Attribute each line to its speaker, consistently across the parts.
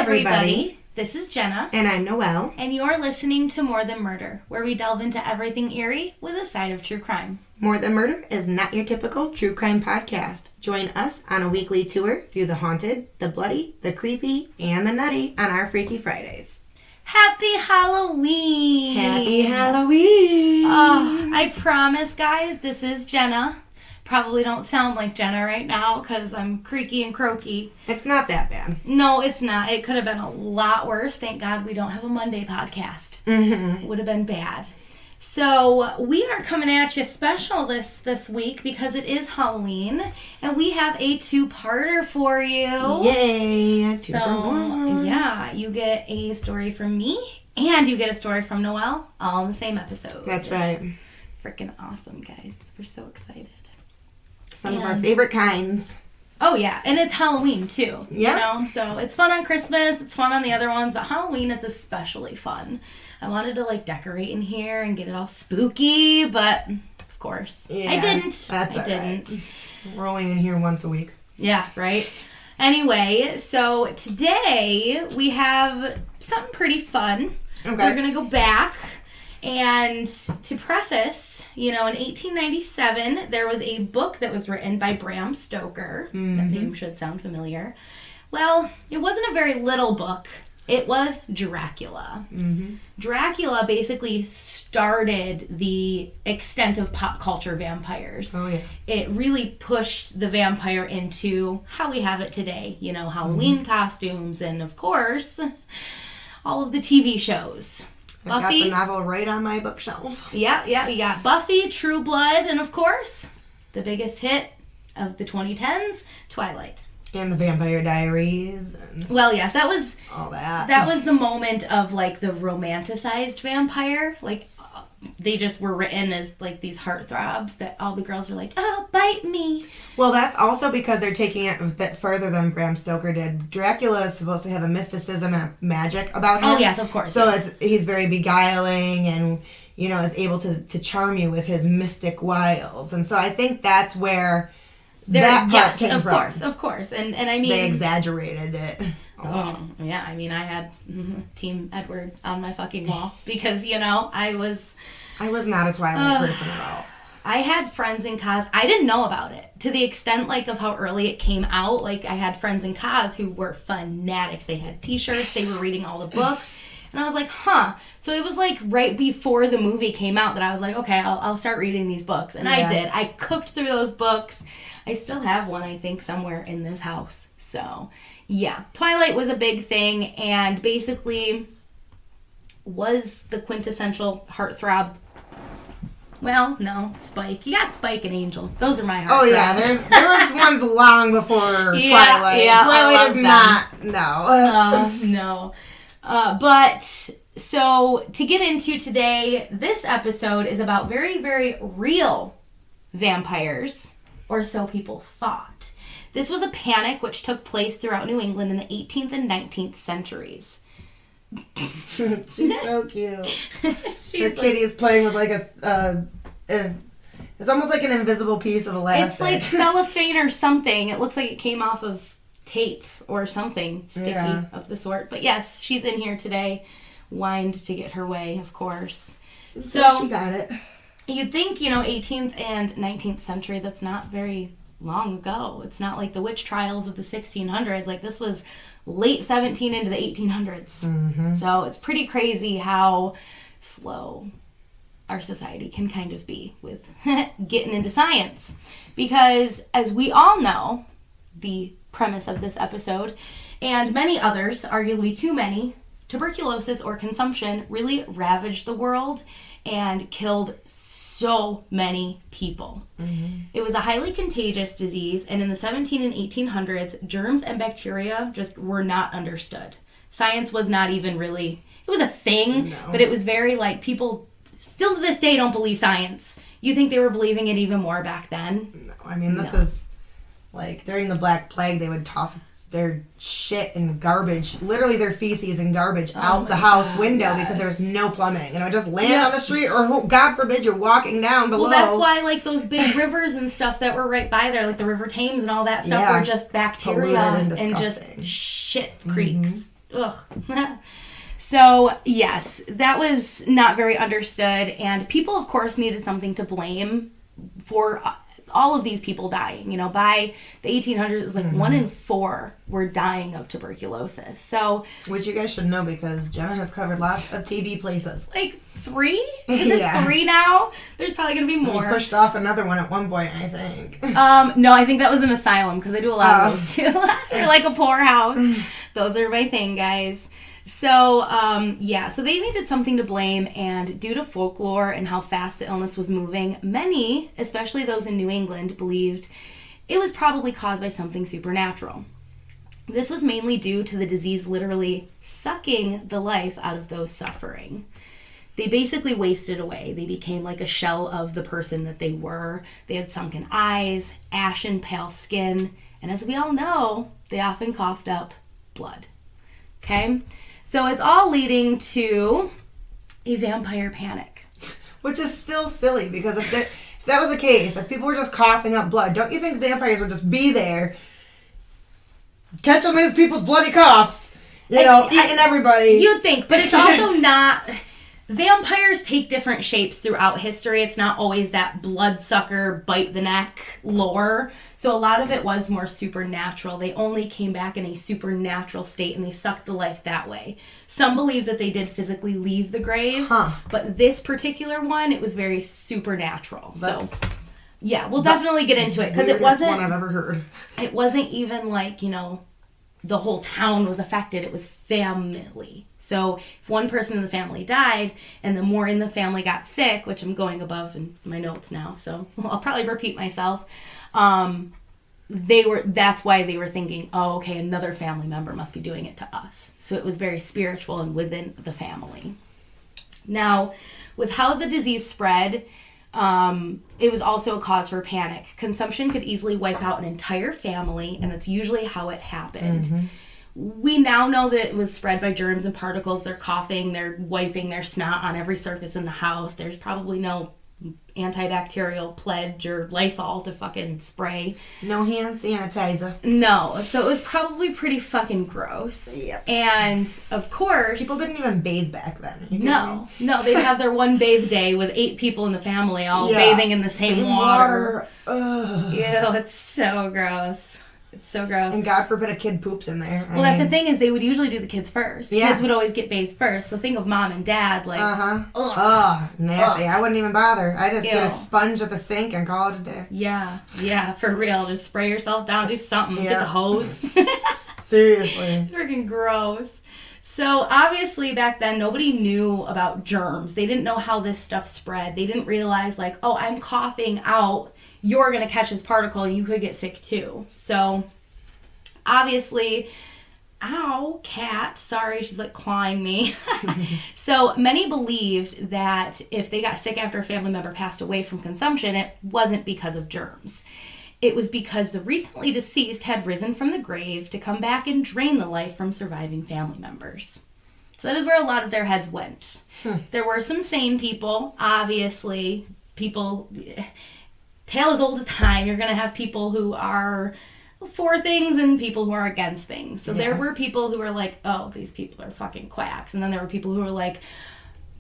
Speaker 1: everybody. This is Jenna.
Speaker 2: And I'm Noelle.
Speaker 1: And you're listening to More Than Murder, where we delve into everything eerie with a side of true crime.
Speaker 2: More Than Murder is not your typical true crime podcast. Join us on a weekly tour through the haunted, the bloody, the creepy, and the nutty on our Freaky Fridays.
Speaker 1: Happy Halloween!
Speaker 2: Happy Halloween!
Speaker 1: Oh, I promise, guys, this is Jenna. Probably don't sound like Jenna right now because I'm creaky and croaky.
Speaker 2: It's not that bad.
Speaker 1: No, it's not. It could have been a lot worse. Thank God we don't have a Monday podcast.
Speaker 2: Mm-hmm.
Speaker 1: It would have been bad. So we are coming at you special this week because it is Halloween, and we have a two-parter for you.
Speaker 2: Yay! Two for one.
Speaker 1: Yeah, you get a story from me, and you get a story from Noelle, all in the same episode.
Speaker 2: That's right.
Speaker 1: Freaking awesome, guys. We're so excited.
Speaker 2: Some of our favorite kinds.
Speaker 1: Oh, yeah. And it's Halloween, too.
Speaker 2: Yeah.
Speaker 1: You know? So it's fun on Christmas. It's fun on the other ones. But Halloween is especially fun. I wanted to, decorate in here and get it all spooky. But, of course,
Speaker 2: yeah,
Speaker 1: I didn't.
Speaker 2: I didn't. We're only in here once a week.
Speaker 1: Yeah, right? Anyway, so today we have something pretty fun.
Speaker 2: Okay.
Speaker 1: We're going to go back. And to preface, in 1897, there was a book that was written by Bram Stoker.
Speaker 2: Mm-hmm.
Speaker 1: That name should sound familiar. Well, it wasn't a very little book. It was Dracula.
Speaker 2: Mm-hmm.
Speaker 1: Dracula basically started the extent of pop culture vampires.
Speaker 2: Oh, yeah.
Speaker 1: It really pushed the vampire into how we have it today. Halloween costumes and, of course, all of the TV shows.
Speaker 2: I got
Speaker 1: Buffy.
Speaker 2: the novel right on my bookshelf.
Speaker 1: Yeah, we got Buffy, True Blood, and of course, the biggest hit of the 2010s, Twilight.
Speaker 2: And the Vampire Diaries. And
Speaker 1: well, yes, that was
Speaker 2: all that.
Speaker 1: That was the moment of, the romanticized vampire. They just were written as, these heartthrobs that all the girls were like, oh, bite me.
Speaker 2: Well, that's also because they're taking it a bit further than Bram Stoker did. Dracula is supposed to have a mysticism and a magic about him.
Speaker 1: Oh, yes, of course.
Speaker 2: So
Speaker 1: yes.
Speaker 2: he's very beguiling and, is able to charm you with his mystic wiles. And so I think that's where that part came from.
Speaker 1: Of course. And I mean...
Speaker 2: They exaggerated it.
Speaker 1: Oh, yeah. I mean, I had Team Edward on my fucking wall because, I was
Speaker 2: not a Twilight person at all.
Speaker 1: I had friends in cos. I didn't know about it to the extent of how early it came out. I had friends in cos who were fanatics. They had T-shirts. They were reading all the books. And I was like, huh. So it was right before the movie came out that I was like, okay, I'll start reading these books. And I did. I cooked through those books. I still have one, I think, somewhere in this house. So, yeah. Twilight was a big thing and basically was the quintessential heartthrob. Well, no, Spike. You got Spike and Angel. Those are my heartthrobs.
Speaker 2: Oh, yeah. There was ones long before Twilight.
Speaker 1: Yeah,
Speaker 2: Twilight is not. No.
Speaker 1: No. But, so, to get into today, this episode is about very, very real vampires, or so people thought. This was a panic which took place throughout New England in the 18th and 19th centuries.
Speaker 2: She's so cute. Her kitty is playing with it's almost like an invisible piece of elastic.
Speaker 1: It's like cellophane or something. It looks like it came off of tape or something sticky of the sort. But yes, she's in here today, whined to get her way, of course.
Speaker 2: So she got it.
Speaker 1: You'd think, 18th and 19th century, that's not very long ago. It's not like the witch trials of the 1600s. This was late 17 into the 1800s.
Speaker 2: Mm-hmm.
Speaker 1: So it's pretty crazy how slow our society can kind of be with getting into science. Because as we all know, the premise of this episode, and many others, arguably too many, tuberculosis or consumption really ravaged the world and killed so many people. Mm-hmm. It was a highly contagious disease, and in the 17 and 1800s, germs and bacteria just were not understood. Science was not even really, it was a thing, but it was very people still to this day don't believe science. You think they were believing it even more back then?
Speaker 2: No, I mean, this is during the Black Plague, they would toss their shit and garbage, literally their feces and garbage out the house window because there's no plumbing. It would just land on the street, or God forbid you're walking down below.
Speaker 1: Well, that's why those big rivers and stuff that were right by there, the River Thames and all that stuff, were just bacteria and just shit creeks. ugh. So, yes, that was not very understood. And people, of course, needed something to blame for all of these people dying. You know, by the 1800s, it was like 1 in 4 were dying of tuberculosis. So,
Speaker 2: which you guys should know because Jenna has covered lots of TB places.
Speaker 1: Like 3? Is it 3 now? There's probably going to be more.
Speaker 2: We pushed off another one at one point, I think.
Speaker 1: No, I think that was an asylum because I do a lot of those too. They're like a poorhouse. Those are my thing, guys. So, so they needed something to blame, and due to folklore and how fast the illness was moving, many, especially those in New England, believed it was probably caused by something supernatural. This was mainly due to the disease literally sucking the life out of those suffering. They basically wasted away. They became like a shell of the person that they were. They had sunken eyes, ashen, pale skin, and as we all know, they often coughed up blood. Okay? So it's all leading to a vampire panic.
Speaker 2: Which is still silly, because if that was the case, if people were just coughing up blood, don't you think vampires would just be there, catch on these people's bloody coughs, eating everybody?
Speaker 1: You'd think, but it's also not... Vampires take different shapes throughout history. It's not always that bloodsucker, bite the neck lore. So a lot of it was more supernatural. They only came back in a supernatural state and they sucked the life that way. Some believe that they did physically leave the grave. But this particular one, it was very supernatural.
Speaker 2: That's
Speaker 1: we'll definitely get into it. Because it wasn't...
Speaker 2: one I've ever heard.
Speaker 1: It wasn't even like, the whole town was affected. It was family. So if one person in the family died and the more in the family got sick, which I'm going above in my notes now, so I'll probably repeat myself. That's why they were thinking, oh, okay, another family member must be doing it to us. So it was very spiritual and within the family. Now, with how the disease spread, it was also a cause for panic. Consumption could easily wipe out an entire family, and that's usually how it happened. We now know that it was spread by germs and particles. They're coughing, they're wiping their snot on every surface in the house. There's probably no antibacterial pledge or Lysol to fucking spray.
Speaker 2: No hand sanitizer.
Speaker 1: No. So it was probably pretty fucking gross.
Speaker 2: Yep.
Speaker 1: And, of course...
Speaker 2: people didn't even bathe back then.
Speaker 1: No, they'd have their one bathe day with 8 people in the family all bathing in the same water.
Speaker 2: Ugh.
Speaker 1: Ew, it's so gross. It's so gross.
Speaker 2: And God forbid a kid poops in there.
Speaker 1: Well, that's the thing is they would usually do the kids first. Yeah. Kids would always get bathed first. So think of mom and dad like,
Speaker 2: ugh, nasty. I wouldn't even bother. I just get a sponge at the sink and call it a day.
Speaker 1: Yeah, for real. Just spray yourself down, do something. Get the hose.
Speaker 2: Seriously.
Speaker 1: Freaking gross. So obviously back then nobody knew about germs. They didn't know how this stuff spread. They didn't realize like, oh, I'm coughing out. You're going to catch this particle and you could get sick too. So, obviously, ow, cat, sorry, she's like clawing me. So, many believed that if they got sick after a family member passed away from consumption, it wasn't because of germs. It was because the recently deceased had risen from the grave to come back and drain the life from surviving family members. So, that is where a lot of their heads went. There were some sane people, obviously, people... Tale as old as time. You're going to have people who are for things and people who are against things. So there were people who were like, oh, these people are fucking quacks. And then there were people who were like,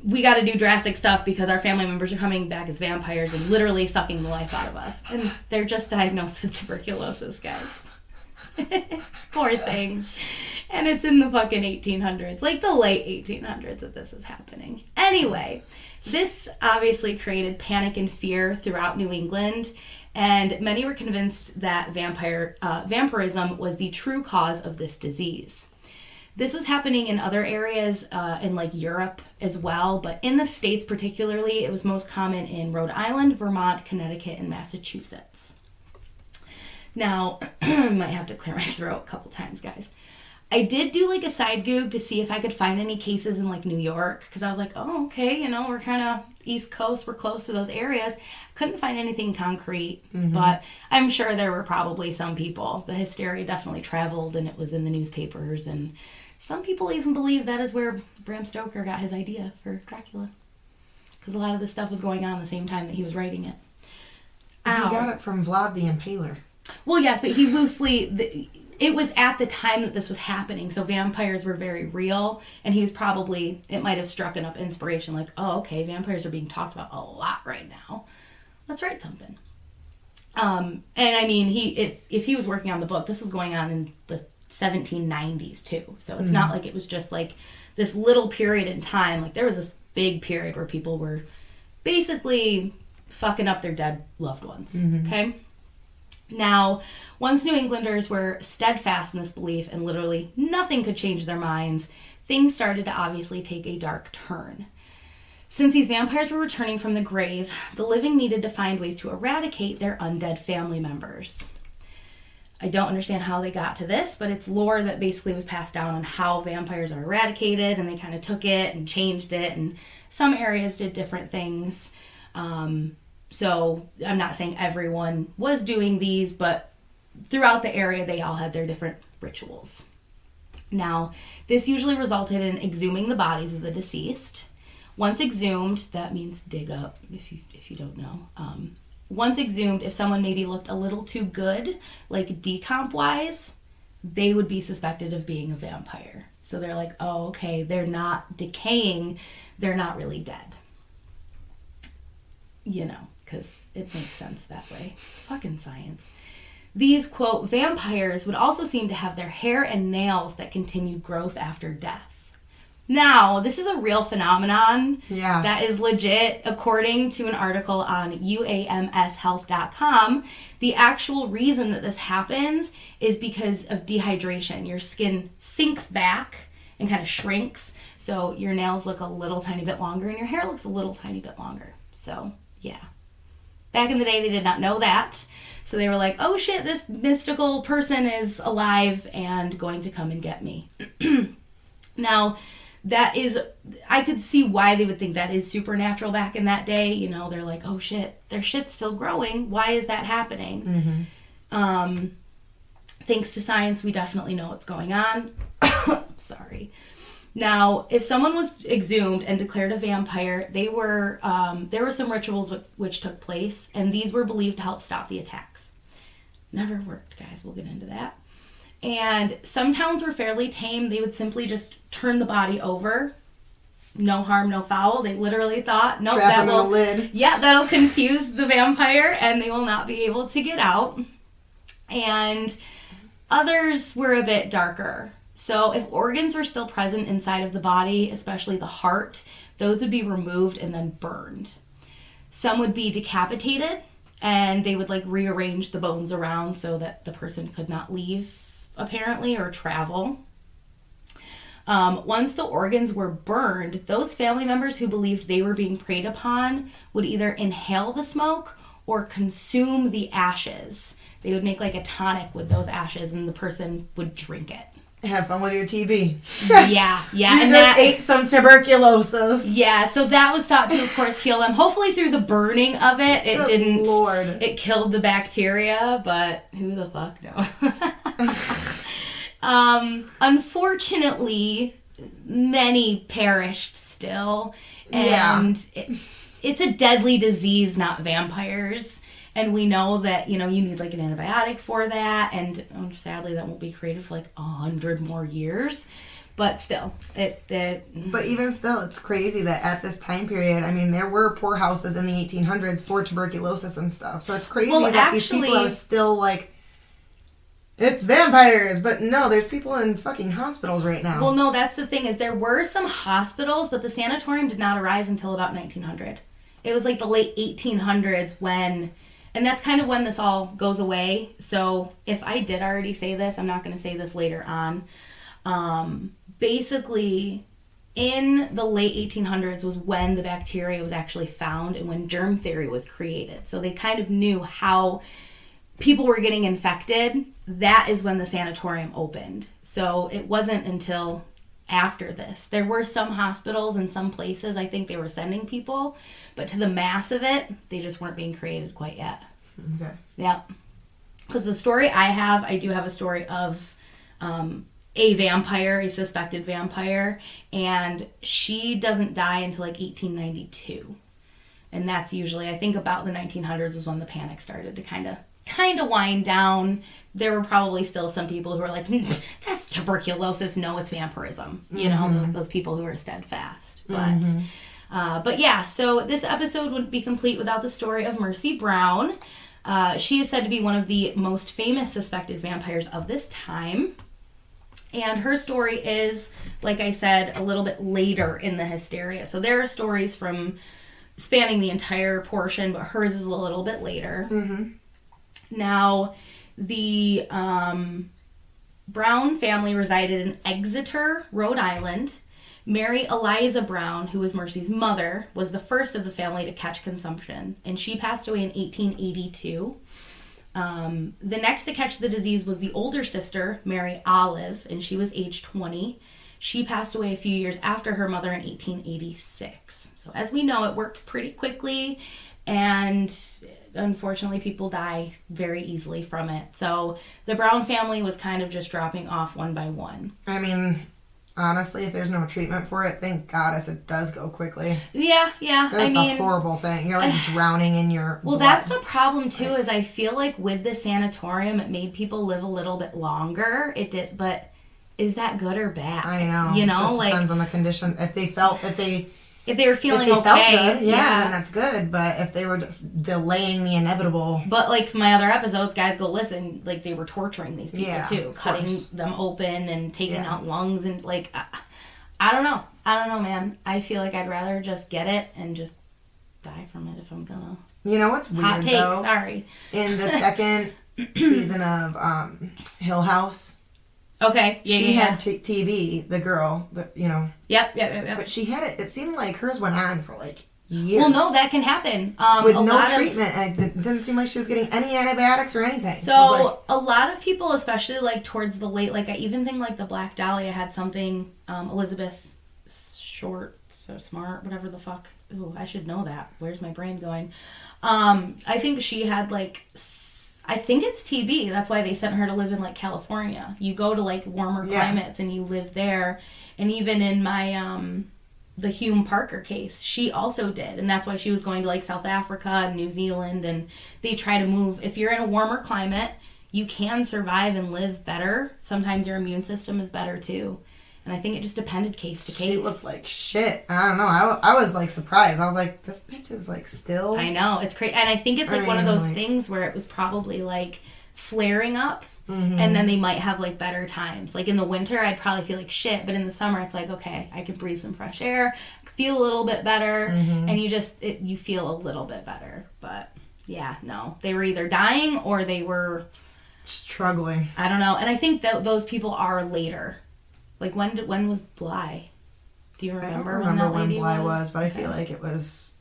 Speaker 1: we got to do drastic stuff because our family members are coming back as vampires and literally sucking the life out of us. And they're just diagnosed with tuberculosis, guys. Poor things. And it's in the fucking 1800s, like the late 1800s that this is happening. Anyway, this obviously created panic and fear throughout New England, and many were convinced that vampirism was the true cause of this disease. This was happening in other areas in like Europe as well, but in the States particularly, it was most common in Rhode Island, Vermont, Connecticut, and Massachusetts. Now, I might have to clear my throat a couple times, guys. I did do like a side goog to see if I could find any cases in like New York, because I was like, oh, okay, we're kind of East Coast, we're close to those areas. Couldn't find anything concrete, but I'm sure there were probably some people. The hysteria definitely traveled and it was in the newspapers, and some people even believe that is where Bram Stoker got his idea for Dracula, because a lot of this stuff was going on the same time that he was writing it.
Speaker 2: He got it from Vlad the Impaler.
Speaker 1: Well, yes, but he loosely... it was at the time that this was happening, so vampires were very real, and he was probably, it might have struck enough inspiration, like, oh, okay, vampires are being talked about a lot right now. Let's write something. And I mean, if he was working on the book, this was going on in the 1790s too, so it's not like it was just like this little period in time. Like, there was this big period where people were basically fucking up their dead loved ones, okay? Now, once New Englanders were steadfast in this belief and literally nothing could change their minds, things started to obviously take a dark turn. Since these vampires were returning from the grave, the living needed to find ways to eradicate their undead family members. I don't understand how they got to this, but it's lore that basically was passed down on how vampires are eradicated, and they kind of took it and changed it, and some areas did different things. So I'm not saying everyone was doing these, but throughout the area, they all had their different rituals. Now, this usually resulted in exhuming the bodies of the deceased. Once exhumed, that means dig up, if you don't know. Once exhumed, if someone maybe looked a little too good, like decomp-wise, they would be suspected of being a vampire. So they're like, oh, okay, they're not decaying, they're not really dead. You know, because it makes sense that way. Fucking science. These, quote, vampires would also seem to have their hair and nails that continued growth after death. Now, this is a real phenomenon that is legit. According to an article on UAMShealth.com, the actual reason that this happens is because of dehydration. Your skin sinks back and kind of shrinks, so your nails look a little tiny bit longer and your hair looks a little tiny bit longer. So, yeah. Back in the day, they did not know that. So they were like, oh shit, this mystical person is alive and going to come and get me. Now, that is, I could see why they would think that is supernatural back in that day. You know, they're like, oh shit, their shit's still growing. Why is that happening? Thanks to science, we definitely know what's going on. Sorry. Now, if someone was exhumed and declared a vampire, there were some rituals which took place, and these were believed to help stop the attacks. Never worked, guys. We'll get into that. And some towns were fairly tame. They would simply just turn the body over. No harm, no foul. They literally thought, nope, that'll confuse the vampire and they will not be able to get out. And others were a bit darker. So if organs were still present inside of the body, especially the heart, those would be removed and then burned. Some would be decapitated, and they would like rearrange the bones around so that the person could not leave, apparently, or travel. Once the organs were burned, those family members who believed they were being preyed upon would either inhale the smoke or consume the ashes. They would make like a tonic with those ashes, and the person would drink it.
Speaker 2: Have fun with your TB.
Speaker 1: Yeah.
Speaker 2: You and just ate some tuberculosis.
Speaker 1: Yeah, so that was thought to, of course, heal them. Hopefully through the burning of it, it didn't.
Speaker 2: Lord.
Speaker 1: It killed the bacteria, but who the fuck knows? Unfortunately, many perished still. And it's a deadly disease, not vampires. And we know that, you need like an antibiotic for that. And sadly, that won't be created for like 100 more years. But still, But even still, it's crazy that at this time period, I mean, there were poorhouses in the 1800s for tuberculosis and stuff. So it's crazy that these people are still like, it's vampires. But no, there's people in fucking hospitals right now. Well, no, that's the thing is there were some hospitals, but the sanatorium did not arise until about 1900. It was like the late 1800s when... And that's kind of when this all goes away. So if I did already say this, I'm not going to say this later on. Basically, in the late 1800s was when the bacteria was actually found and when germ theory was created. So they kind of knew how people were getting infected. That is when the sanatorium opened. So it wasn't until after this. There were some hospitals in some places, I think they were sending people, but to the mass of it, they just weren't being created quite yet.
Speaker 2: Okay.
Speaker 1: Yeah. Because the story I do have a story of a vampire, a suspected vampire, and she doesn't die until like 1892. And that's usually, I think about the 1900s is when the panic started to kind of kind of wind down. There were probably still some people who were like, that's tuberculosis. No, it's vampirism. You know, those people who are steadfast. But yeah, so this episode wouldn't be complete without the story of Mercy Brown. She is said to be one of the most famous suspected vampires of this time. And her story is, like I said, a little bit later in the hysteria. So there are stories from spanning the entire portion, but hers is a little bit later. Now, the Brown family resided in Exeter, Rhode Island. Mary Eliza Brown, who was Mercy's mother, was the first of the family to catch consumption, and she passed away in 1882. The next to catch the disease was the older sister, Mary Olive, and she was age 20. She passed away a few years after her mother in 1886. So as we know, it works pretty quickly, and unfortunately people die very easily from it. So the Brown family was kind of just dropping off one by one.
Speaker 2: I mean, honestly, if there's no treatment for it, thank goddess it does go quickly.
Speaker 1: Yeah.
Speaker 2: That's a horrible thing. You're like drowning in your blood.
Speaker 1: That's the problem too, is I feel like with the sanatorium, it made people live a little bit longer. It did, but is that good or bad?
Speaker 2: I know.
Speaker 1: You know,
Speaker 2: it just
Speaker 1: like,
Speaker 2: depends on the condition. If they
Speaker 1: were feeling
Speaker 2: felt
Speaker 1: okay,
Speaker 2: good, then that's good. But if they were just delaying the inevitable.
Speaker 1: But like my other episodes, guys go listen, like they were torturing these people too, cutting them open and taking out lungs and like, I don't know, man. I feel like I'd rather just get it and just die from it if I'm gonna.
Speaker 2: You know what's weird
Speaker 1: hot take,
Speaker 2: though?
Speaker 1: Sorry.
Speaker 2: In the second season of Hill House.
Speaker 1: Okay. Yeah,
Speaker 2: she had TB, the girl, you know.
Speaker 1: Yep.
Speaker 2: But she had it seemed like hers went on for like years.
Speaker 1: Well, no, that can happen.
Speaker 2: With no treatment. It didn't seem like she was getting any antibiotics or anything.
Speaker 1: So, a lot of people, especially like towards the late, like I even think like the Black Dahlia had something, Elizabeth Smart, whatever the fuck. Ooh, I should know that. Where's my brain going? I think she had like, I think it's TB. That's why they sent her to live in like California. You go to like warmer climates and you live there. And even in my the Hume Parker case, she also did, and that's why she was going to like South Africa and New Zealand. And they try to move. If you're in a warmer climate, you can survive and live better. Sometimes your immune system is better too. And I think it just depended case to case.
Speaker 2: She looked like shit. I don't know. I was like surprised. I was like, this bitch is like still.
Speaker 1: I know. It's crazy. And I think it's like one of those things where it was probably like flaring up. And then they might have like better times. Like in the winter, I'd probably feel like shit. But in the summer, it's like, okay, I can breathe some fresh air. Feel a little bit better. And you feel a little bit better. But yeah, no. They were either dying or they were
Speaker 2: struggling.
Speaker 1: I don't know. And I think that those people are later. Like, when was Bly? Do you remember?
Speaker 2: I don't remember when Bly was, but I feel like it was.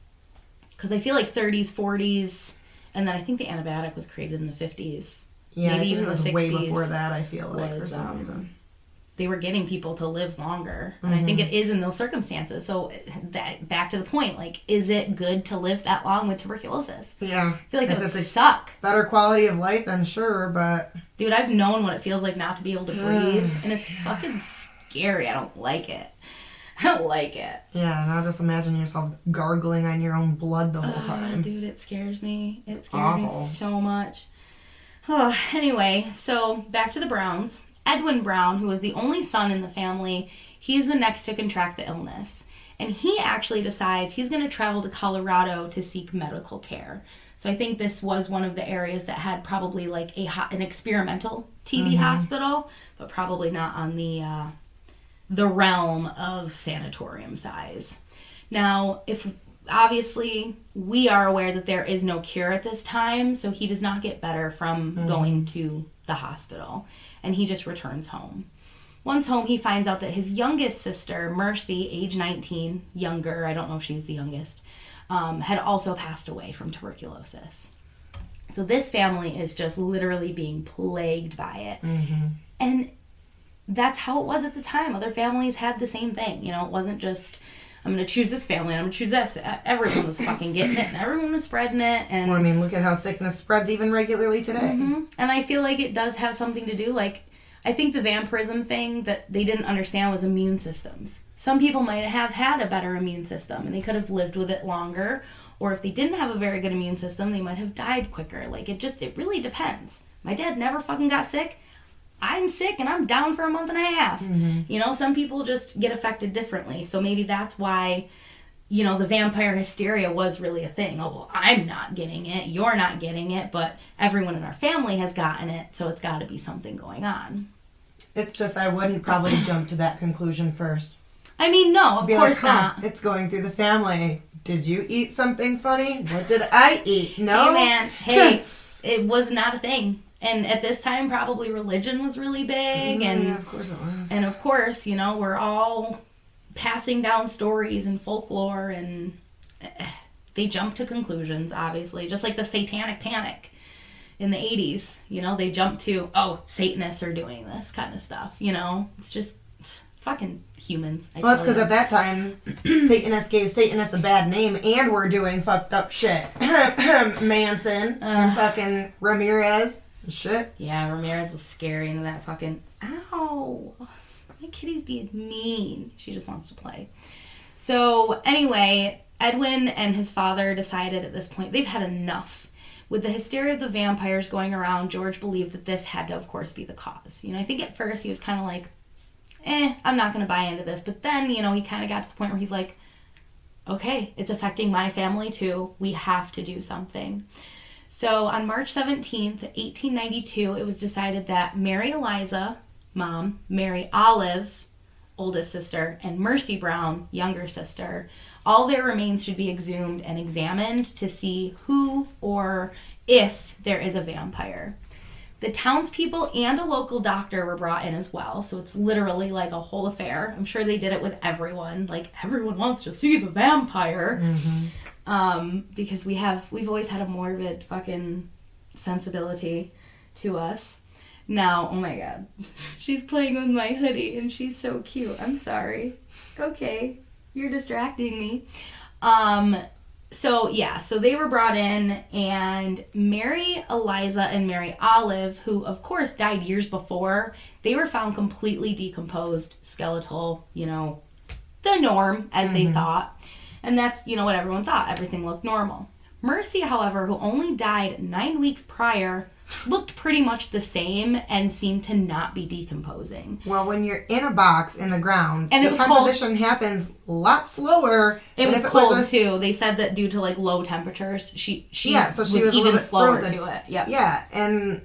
Speaker 1: Because I feel like 30s, 40s, and then I think the antibiotic was created in the 50s.
Speaker 2: Yeah,
Speaker 1: maybe even
Speaker 2: it was
Speaker 1: the 60s.
Speaker 2: Way before that, I feel like, for some reason.
Speaker 1: They were getting people to live longer. And I think it is in those circumstances. So, back to the point, like, is it good to live that long with tuberculosis?
Speaker 2: Yeah.
Speaker 1: I feel like that would suck.
Speaker 2: Better quality of life, then sure, but.
Speaker 1: Dude, I've known what it feels like not to be able to breathe, and it's fucking scary. I don't like it. I don't like it.
Speaker 2: Yeah, now just imagine yourself gargling on your own blood the whole time.
Speaker 1: Dude, it scares me. It scares me so much. Oh, anyway, so back to the Browns. Edwin Brown, who was the only son in the family, he's the next to contract the illness. And he actually decides he's going to travel to Colorado to seek medical care. So I think this was one of the areas that had probably like an experimental TB hospital, but probably not on the realm of sanatorium size. Now, obviously we are aware that there is no cure at this time, so he does not get better from going to the hospital, and he just returns home. Once home, he finds out that his youngest sister, Mercy, age 19, younger, I don't know if she's the youngest, had also passed away from tuberculosis. So this family is just literally being plagued by it. And that's how it was at the time. Other families had the same thing. You know, it wasn't just, I'm going to choose this family and I'm going to choose this. Everyone was fucking getting it and everyone was spreading it. And
Speaker 2: well, I mean, look at how sickness spreads even regularly today.
Speaker 1: And I feel like it does have something to do, like, I think the vampirism thing that they didn't understand was immune systems. Some people might have had a better immune system and they could have lived with it longer, or if they didn't have a very good immune system, they might have died quicker. Like, it really depends. My dad never fucking got sick. I'm sick and I'm down for a month and a half. You know, some people just get affected differently. So maybe that's why, you know, the vampire hysteria was really a thing. Oh, well, I'm not getting it. You're not getting it. But everyone in our family has gotten it. So it's got to be something going on.
Speaker 2: It's just I wouldn't probably jump to that conclusion first.
Speaker 1: I mean, no, of course not.
Speaker 2: It's going through the family. Did you eat something funny? What did I eat? No?
Speaker 1: Hey, man. Hey, it was not a thing. And at this time, probably religion was really big.
Speaker 2: Yeah, of course it was.
Speaker 1: And of course, you know, we're all passing down stories and folklore, and they jump to conclusions, obviously. Just like the satanic panic in the 80s. You know, they jump to, oh, Satanists are doing this kind of stuff. You know, it's just fucking humans.
Speaker 2: Well, that's because at that time, Satanists gave Satanists a bad name and were doing fucked up shit. Manson and fucking Ramirez. Shit.
Speaker 1: Yeah, Ramirez was scary into that fucking... Ow! My kitty's being mean. She just wants to play. So, anyway, Edwin and his father decided at this point they've had enough. With the hysteria of the vampires going around, George believed that this had to, of course, be the cause. You know, I think at first he was kind of like, I'm not going to buy into this. But then, you know, he kind of got to the point where he's like, okay, it's affecting my family too. We have to do something. So on March 17th, 1892, it was decided that Mary Eliza, mom, Mary Olive, oldest sister, and Mercy Brown, younger sister, all their remains should be exhumed and examined to see who or if there is a vampire. The townspeople and a local doctor were brought in as well, so it's literally like a whole affair. I'm sure they did it with everyone. Like, everyone wants to see the vampire. Because we've always had a morbid fucking sensibility to us. Now, oh my god, she's playing with my hoodie and she's so cute. I'm sorry. Okay, you're distracting me. So they were brought in, and Mary Eliza and Mary Olive, who of course died years before, they were found completely decomposed, skeletal, you know, the norm as they thought. And that's, you know, what everyone thought. Everything looked normal. Mercy, however, who only died 9 weeks prior, looked pretty much the same and seemed to not be decomposing.
Speaker 2: Well, when you're in a box in the ground,
Speaker 1: and
Speaker 2: decomposition happens a lot slower.
Speaker 1: It was cold, too. They said that due to, like, low temperatures, she was even slower
Speaker 2: frozen.
Speaker 1: to it. Yep.
Speaker 2: Yeah, and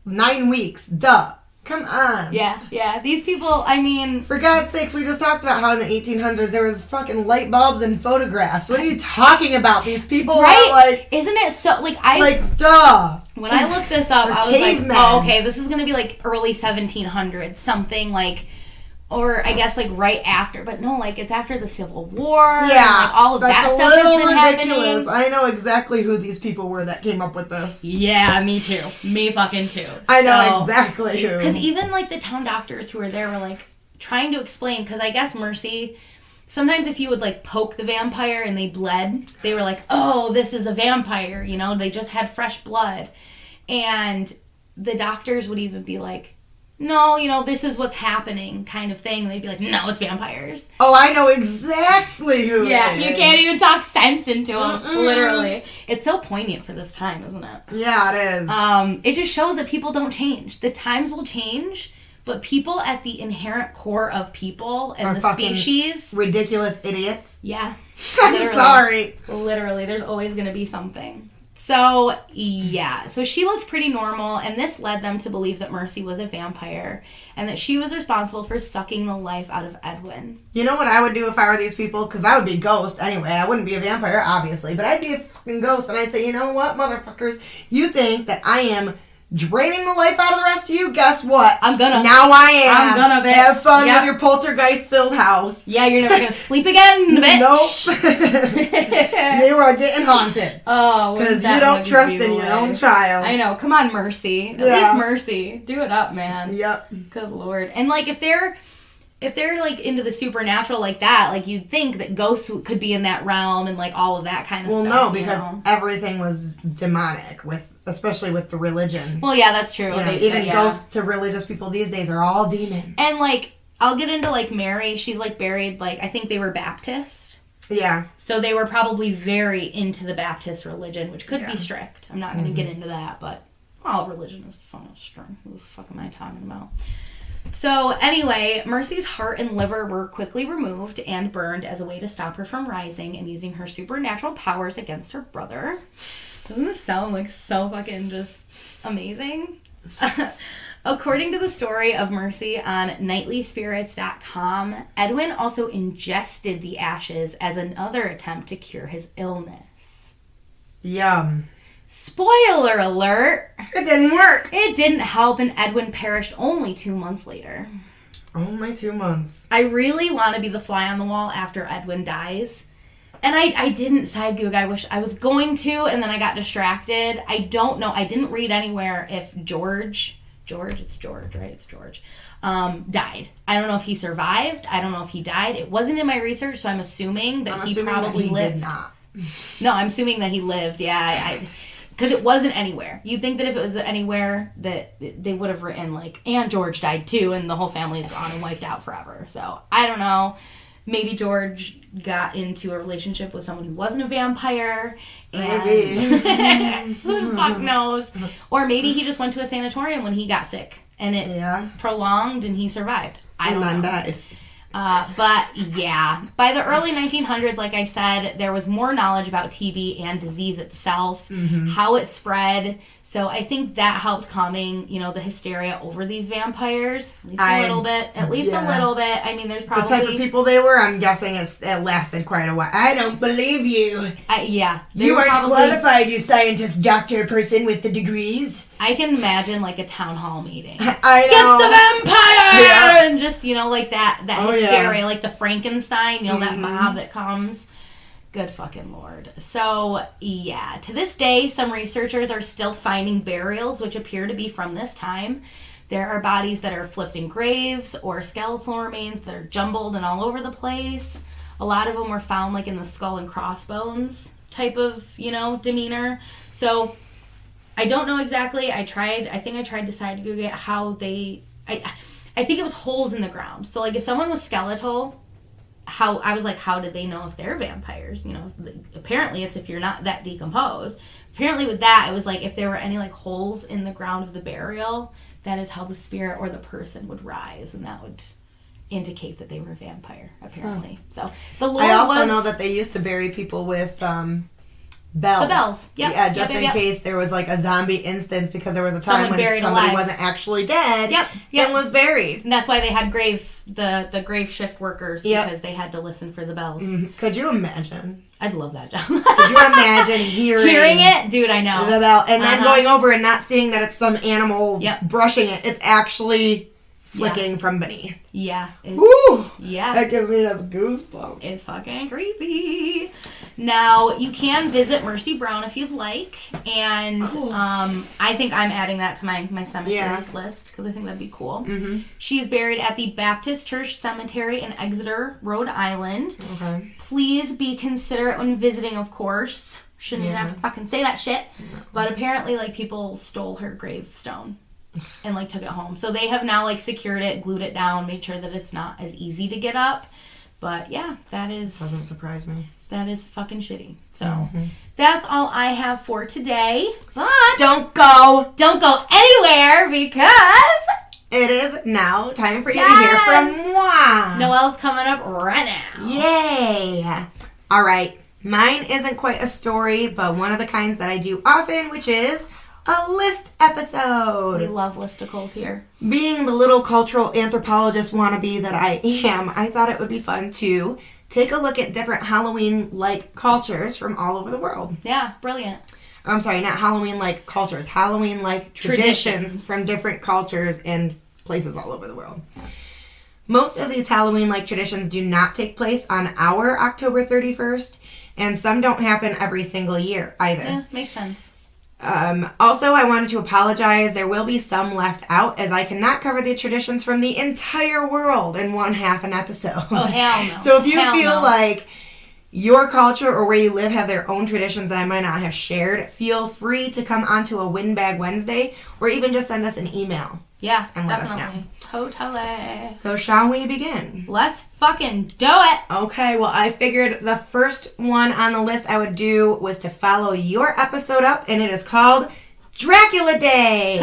Speaker 2: 9 weeks, duh. Come on.
Speaker 1: Yeah. These people, I mean...
Speaker 2: For God's sakes, we just talked about how in the 1800s there was fucking light bulbs and photographs. What are you talking about? These people are like...
Speaker 1: Isn't it so...
Speaker 2: Like, duh.
Speaker 1: When I looked this up, I was
Speaker 2: cavemen.
Speaker 1: Like, oh, okay, this is going to be like early 1700s. Something like... Or I guess like right after, but no, like it's after the Civil War.
Speaker 2: Yeah,
Speaker 1: and, like, all of that stuff has been
Speaker 2: ridiculous.
Speaker 1: happening.
Speaker 2: I know exactly who these people were that came up with this.
Speaker 1: Yeah, me too. Me fucking too.
Speaker 2: I know exactly who.
Speaker 1: Because even like the town doctors who were there were like trying to explain. Because I guess Mercy, sometimes if you would like poke the vampire and they bled, they were like, "Oh, this is a vampire." You know, they just had fresh blood, and the doctors would even be like, no, you know, this is what's happening kind of thing. They'd be like, no, it's vampires.
Speaker 2: Oh, I know exactly who
Speaker 1: Yeah,
Speaker 2: it is.
Speaker 1: You can't even talk sense into them, literally. It's so poignant for this time, isn't it?
Speaker 2: Yeah, it is.
Speaker 1: It just shows that people don't change. The times will change, but people at the inherent core of people and the species...
Speaker 2: ridiculous idiots.
Speaker 1: Yeah.
Speaker 2: I'm sorry.
Speaker 1: Literally, there's always going to be something. So, yeah. So she looked pretty normal, and this led them to believe that Mercy was a vampire and that she was responsible for sucking the life out of Edwin.
Speaker 2: You know what I would do if I were these people? Because I would be a ghost anyway. I wouldn't be a vampire, obviously, but I'd be a fucking ghost, and I'd say, you know what, motherfuckers? You think that I am draining the life out of the rest of you? Guess what?
Speaker 1: I'm gonna.
Speaker 2: Now I am.
Speaker 1: I'm gonna, bitch.
Speaker 2: Have fun with your poltergeist-filled house.
Speaker 1: Yeah, you're never gonna sleep again, bitch.
Speaker 2: Nope. You are getting haunted.
Speaker 1: Oh,
Speaker 2: because you don't trust in your own child.
Speaker 1: I know. Come on, Mercy. At least Mercy. Do it up, man.
Speaker 2: Yep.
Speaker 1: Good Lord. And like, if they're like into the supernatural like that, like you'd think that ghosts could be in that realm and like all of that kind of stuff.
Speaker 2: Well, no, because everything was demonic especially with the religion.
Speaker 1: Well, yeah, that's true.
Speaker 2: You know, even ghosts to religious people these days are all demons.
Speaker 1: And like, I'll get into like Mary. She's like buried, like I think they were Baptist.
Speaker 2: Yeah.
Speaker 1: So they were probably very into the Baptist religion, which could be strict. I'm not going to get into that, but all religion is fun and strict. Who the fuck am I talking about? So anyway, Mercy's heart and liver were quickly removed and burned as a way to stop her from rising and using her supernatural powers against her brother. Doesn't this sound like so fucking just amazing? According to the story of Mercy on nightlyspirits.com, Edwin also ingested the ashes as another attempt to cure his illness.
Speaker 2: Yum.
Speaker 1: Spoiler alert!
Speaker 2: It didn't work.
Speaker 1: It didn't help, and Edwin perished only 2 months later.
Speaker 2: Only 2 months.
Speaker 1: I really want to be the fly on the wall after Edwin dies. And I didn't side goog. I wish I was going to, and then I got distracted. I don't know. I didn't read anywhere if George, it's George, right? It's George, died. I don't know if he survived. I don't know if he died. It wasn't in my research, so I'm assuming that he probably lived.
Speaker 2: Did not.
Speaker 1: No, I'm assuming that he lived. Yeah, because it wasn't anywhere. You'd think that if it was anywhere that they would have written, like, and George died too, and the whole family's gone and wiped out forever. So, I don't know. Maybe George got into a relationship with someone who wasn't a vampire. And
Speaker 2: Maybe.
Speaker 1: who the fuck knows? Or maybe he just went to a sanatorium when he got sick, and it prolonged and he survived. I don't know.
Speaker 2: And then died.
Speaker 1: But yeah, by the early 1900s, like I said, there was more knowledge about TB and disease itself, how it spread. So I think that helped calming, the hysteria over these vampires. At least a little bit. I mean, there's probably...
Speaker 2: The type of people they were, I'm guessing it lasted quite a while. I don't believe you. You aren't qualified, you scientist, doctor, person with the degrees.
Speaker 1: I can imagine, like, a town hall meeting.
Speaker 2: I know.
Speaker 1: Get the vampire! Yeah. And just, like that hysteria, like the Frankenstein, that mob that comes. Good fucking Lord. So, yeah. To this day, some researchers are still finding burials which appear to be from this time. There are bodies that are flipped in graves or skeletal remains that are jumbled and all over the place. A lot of them were found, like, in the skull and crossbones type of, demeanor. So, I don't know exactly. I think I tried to decide to Google how they... I think it was holes in the ground. So, like, if someone was skeletal... how did they know if they're vampires? Apparently it's if you're not that decomposed. Apparently with that, it was like if there were any like holes in the ground of the burial, that is how the spirit or the person would rise, and that would indicate that they were a vampire, apparently. So the lore
Speaker 2: I also know that they used to bury people with bells.
Speaker 1: The bells. Yep.
Speaker 2: Yeah, just in case there was like a zombie instance, because there was a time when somebody
Speaker 1: alive.
Speaker 2: Wasn't actually dead
Speaker 1: Yep.
Speaker 2: and was buried.
Speaker 1: And that's why they had the grave shift workers, because they had to listen for the bells.
Speaker 2: Mm-hmm. Could you imagine?
Speaker 1: I'd love that job.
Speaker 2: Could you imagine hearing
Speaker 1: it? Dude, I know.
Speaker 2: The bell, and then going over and not seeing that it's some animal brushing it. It's actually flicking from beneath.
Speaker 1: Yeah.
Speaker 2: Woo!
Speaker 1: Yeah.
Speaker 2: That gives me those goosebumps.
Speaker 1: It's fucking creepy. Now, you can visit Mercy Brown if you'd like. And I think I'm adding that to my cemeteries list, because I think that'd be cool. Mm-hmm. She's buried at the Baptist Church Cemetery in Exeter, Rhode Island. Okay. Please be considerate when visiting, of course. Shouldn't even have to fucking say that shit. No. But apparently, like, people stole her gravestone and, like, took it home. So they have now, like, secured it, glued it down, made sure that it's not as easy to get up. But, yeah, that is...
Speaker 2: Doesn't surprise me.
Speaker 1: That is fucking shitty. So, that's all I have for today. But...
Speaker 2: Don't go
Speaker 1: anywhere, because...
Speaker 2: It is now time for you to hear from moi.
Speaker 1: Noelle's coming up right now.
Speaker 2: Yay! All right. Mine isn't quite a story, but one of the kinds that I do often, which is... a list episode.
Speaker 1: We love listicles here.
Speaker 2: Being the little cultural anthropologist wannabe that I am, I thought it would be fun to take a look at different Halloween-like cultures from all over the world.
Speaker 1: Yeah, brilliant.
Speaker 2: I'm sorry, not Halloween-like cultures. Halloween-like traditions from different cultures and places all over the world. Most of these Halloween-like traditions do not take place on our October 31st, and some don't happen every single year either.
Speaker 1: Yeah, makes sense.
Speaker 2: Also, I wanted to apologize. There will be some left out, as I cannot cover the traditions from the entire world in one half an episode.
Speaker 1: Oh, hell no.
Speaker 2: So if you feel like your culture or where you live have their own traditions that I might not have shared, feel free to come onto a Windbag Wednesday or even just send us an email.
Speaker 1: Yeah,
Speaker 2: and
Speaker 1: definitely.
Speaker 2: let us know.
Speaker 1: Totally.
Speaker 2: So shall we begin?
Speaker 1: Let's fucking do it.
Speaker 2: Okay, well, I figured the first one on the list I would do was to follow your episode up, and it is called Dracula Day.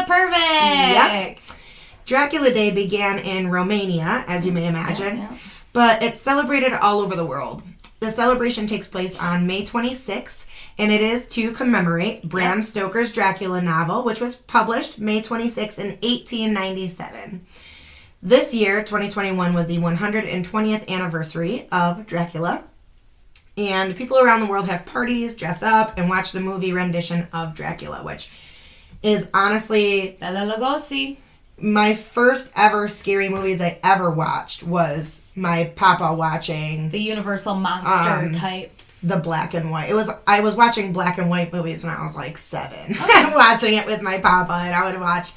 Speaker 1: Perfect.
Speaker 2: Yep. Dracula Day began in Romania, as you may imagine,
Speaker 1: Yeah.
Speaker 2: but it's celebrated all over the world. The celebration takes place on May 26th, and it is to commemorate Bram Stoker's Dracula novel, which was published May 26th in 1897. This year, 2021, was the 120th anniversary of Dracula, and people around the world have parties, dress up, and watch the movie rendition of Dracula, which is honestly...
Speaker 1: Bela Lugosi.
Speaker 2: My first ever scary movies I ever watched was my papa watching
Speaker 1: The Universal Monster type.
Speaker 2: the black and white. I was watching black and white movies when I was like 7. Okay. Watching it with my papa, and I would watch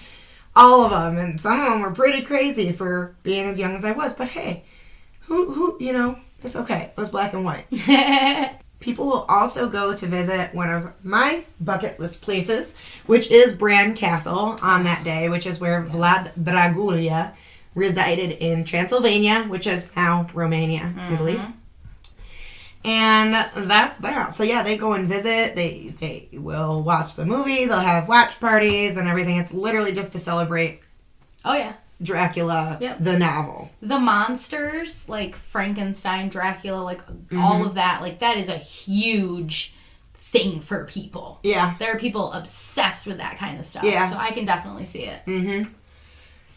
Speaker 2: all of them, and some of them were pretty crazy for being as young as I was. But hey, who it's okay. It was black and white. People will also go to visit one of my bucket list places, which is Bran Castle on that day, which is where Vlad Dracula resided in Transylvania, which is now Romania, I believe. And that's that. So yeah, they go and visit. They will watch the movie. They'll have watch parties and everything. It's literally just to celebrate.
Speaker 1: Oh yeah.
Speaker 2: Dracula, the novel.
Speaker 1: The monsters, like Frankenstein, Dracula, like all of that, like that is a huge thing for people.
Speaker 2: Yeah.
Speaker 1: There are people obsessed with that kind of stuff.
Speaker 2: Yeah.
Speaker 1: So I can definitely see it.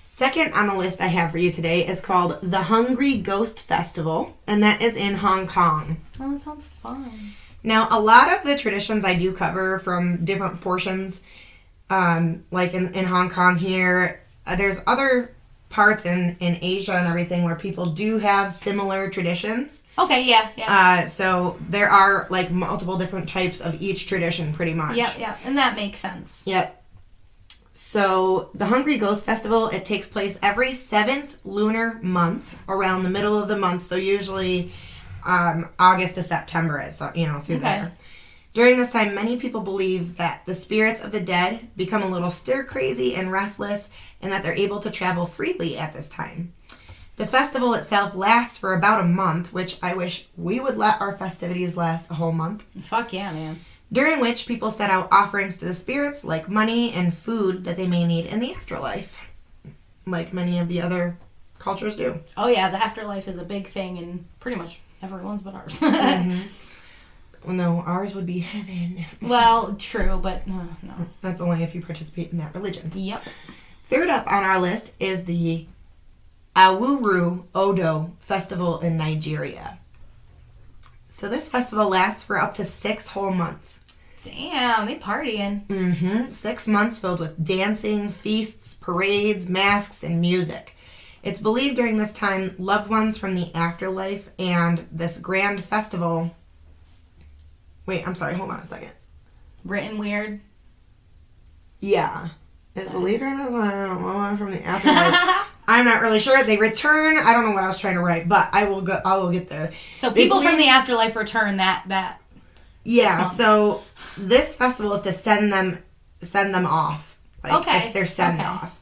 Speaker 2: Second on the list I have for you today is called the Hungry Ghost Festival, and that is in Hong Kong.
Speaker 1: Oh, that sounds fun.
Speaker 2: Now, a lot of the traditions I do cover from different portions, like in Hong Kong here, there's other parts in Asia and everything where people do have similar traditions.
Speaker 1: Okay, yeah.
Speaker 2: So there are like multiple different types of each tradition pretty much.
Speaker 1: Yep, and that makes sense.
Speaker 2: Yep. So the Hungry Ghost Festival, it takes place every 7th lunar month around the middle of the month. So usually August to September, through there. During this time, many people believe that the spirits of the dead become a little stir-crazy and restless, and that they're able to travel freely at this time. The festival itself lasts for about a month, which I wish we would let our festivities last a whole month.
Speaker 1: Fuck yeah, man.
Speaker 2: During which people set out offerings to the spirits, like money and food that they may need in the afterlife, like many of the other cultures do.
Speaker 1: Oh yeah, the afterlife is a big thing in pretty much everyone's but ours.
Speaker 2: Well, no, ours would be heaven.
Speaker 1: Well, true, but no.
Speaker 2: That's only if you participate in that religion.
Speaker 1: Yep.
Speaker 2: Third up on our list is the Awuru Odo Festival in Nigeria. So this festival lasts for up to 6 whole months.
Speaker 1: Damn, they partying.
Speaker 2: 6 months filled with dancing, feasts, parades, masks, and music. It's believed during this time, loved ones from the afterlife and this grand festival... Wait, I'm sorry, hold on a second.
Speaker 1: Written weird?
Speaker 2: Yeah. It's believed during this one from the afterlife. I'm not really sure. They return. I don't know what I was trying to write, but I will get there.
Speaker 1: So people from the afterlife return that.
Speaker 2: Yeah. So this festival is to send them off. Like,
Speaker 1: okay.
Speaker 2: It's their send off.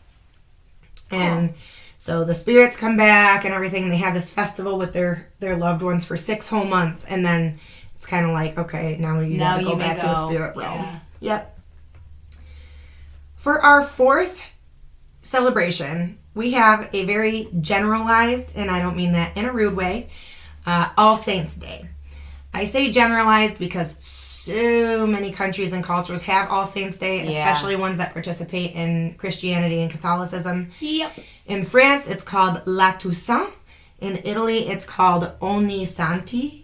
Speaker 2: And so the spirits come back and everything. They have this festival with their loved ones for 6 whole months, and then it's kind of like, okay, now you gotta go back to the spirit realm.
Speaker 1: Yeah.
Speaker 2: Yep. For our 4th celebration, we have a very generalized, and I don't mean that in a rude way, All Saints Day. I say generalized because so many countries and cultures have All Saints Day, especially ones that participate in Christianity and Catholicism.
Speaker 1: Yep.
Speaker 2: In France, it's called La Toussaint. In Italy, it's called Ogni Santi.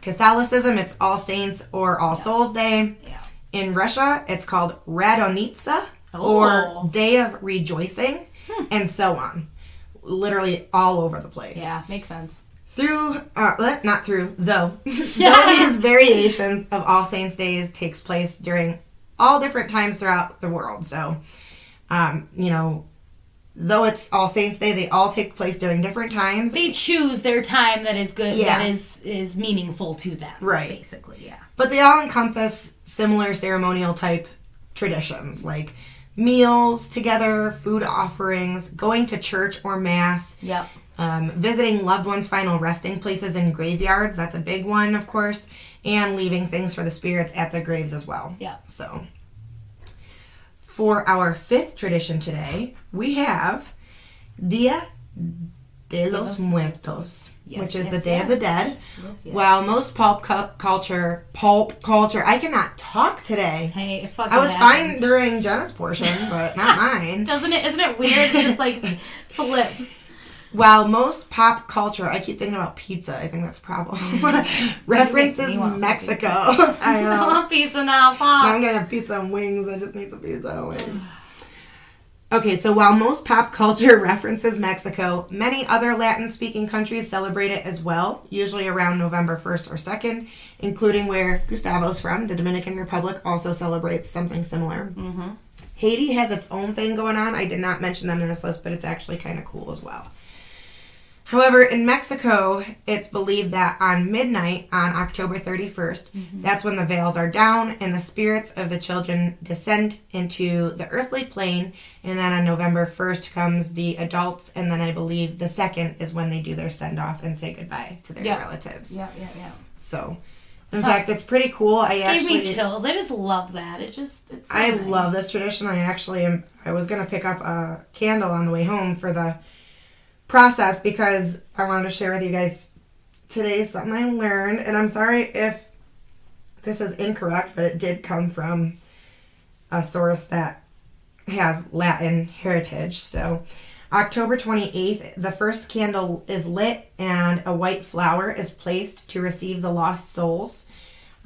Speaker 2: Catholicism, it's All Saints or All Souls Day.
Speaker 1: Yeah.
Speaker 2: In Russia, it's called Radonitsa or Day of Rejoicing, and so on. Literally all over the place.
Speaker 1: Yeah, makes sense.
Speaker 2: Though these variations of All Saints Days takes place during all different times throughout the world. So, though it's All Saints Day, they all take place during different times.
Speaker 1: They choose their time that is good, that is meaningful to them.
Speaker 2: Right.
Speaker 1: Basically, yeah.
Speaker 2: But they all encompass similar ceremonial type traditions, like meals together, food offerings, going to church or mass.
Speaker 1: Yep.
Speaker 2: Visiting loved ones' final resting places in graveyards. That's a big one, of course. And leaving things for the spirits at the graves as well.
Speaker 1: Yeah.
Speaker 2: So, for our 5th tradition today, we have Dia de los Muertos, which is the Day of the Dead.
Speaker 1: Yes.
Speaker 2: While most pulp culture, I cannot talk today.
Speaker 1: Hey, it fucking
Speaker 2: I was
Speaker 1: happens.
Speaker 2: fine during Jenna's portion, but not mine.
Speaker 1: Isn't it weird? It just like flips.
Speaker 2: While most pop culture, I keep thinking about pizza. I think that's a problem. References Mexico. I know.
Speaker 1: I want pizza now, Pop.
Speaker 2: I'm gonna have pizza and wings. I just need some pizza and wings. Okay, so while most pop culture references Mexico, many other Latin-speaking countries celebrate it as well, usually around November 1st or 2nd, including where Gustavo's from, the Dominican Republic, also celebrates something similar. Mm-hmm. Haiti has its own thing going on. I did not mention them in this list, but it's actually kind of cool as well. However, in Mexico, it's believed that on midnight on October 31st, that's when the veils are down and the spirits of the children descend into the earthly plane. And then on November 1st comes the adults. And then I believe the 2nd is when they do their send-off and say goodbye to their relatives.
Speaker 1: Yeah.
Speaker 2: So, in fact, it's pretty cool.
Speaker 1: Gave me chills. I just love that.
Speaker 2: I love this tradition. I was going to pick up a candle on the way home for the process because I wanted to share with you guys today something I learned, and I'm sorry if this is incorrect, but it did come from a source that has Latin heritage. So October 28th, the first candle is lit and a white flower is placed to receive the lost souls.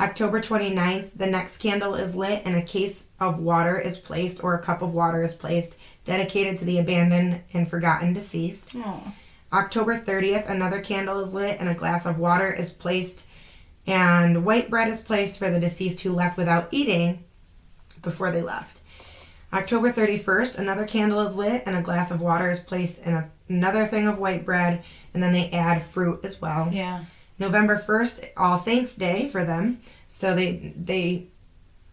Speaker 2: October 29th, the next candle is lit and a case of water is placed, or a cup of water is placed, dedicated to the abandoned and forgotten deceased.
Speaker 1: Aww.
Speaker 2: October 30th, another candle is lit and a glass of water is placed, and white bread is placed for the deceased who left without eating before they left. October 31st, another candle is lit and a glass of water is placed in another thing of white bread, and then they add fruit as well.
Speaker 1: Yeah.
Speaker 2: November 1st, All Saints Day for them, so they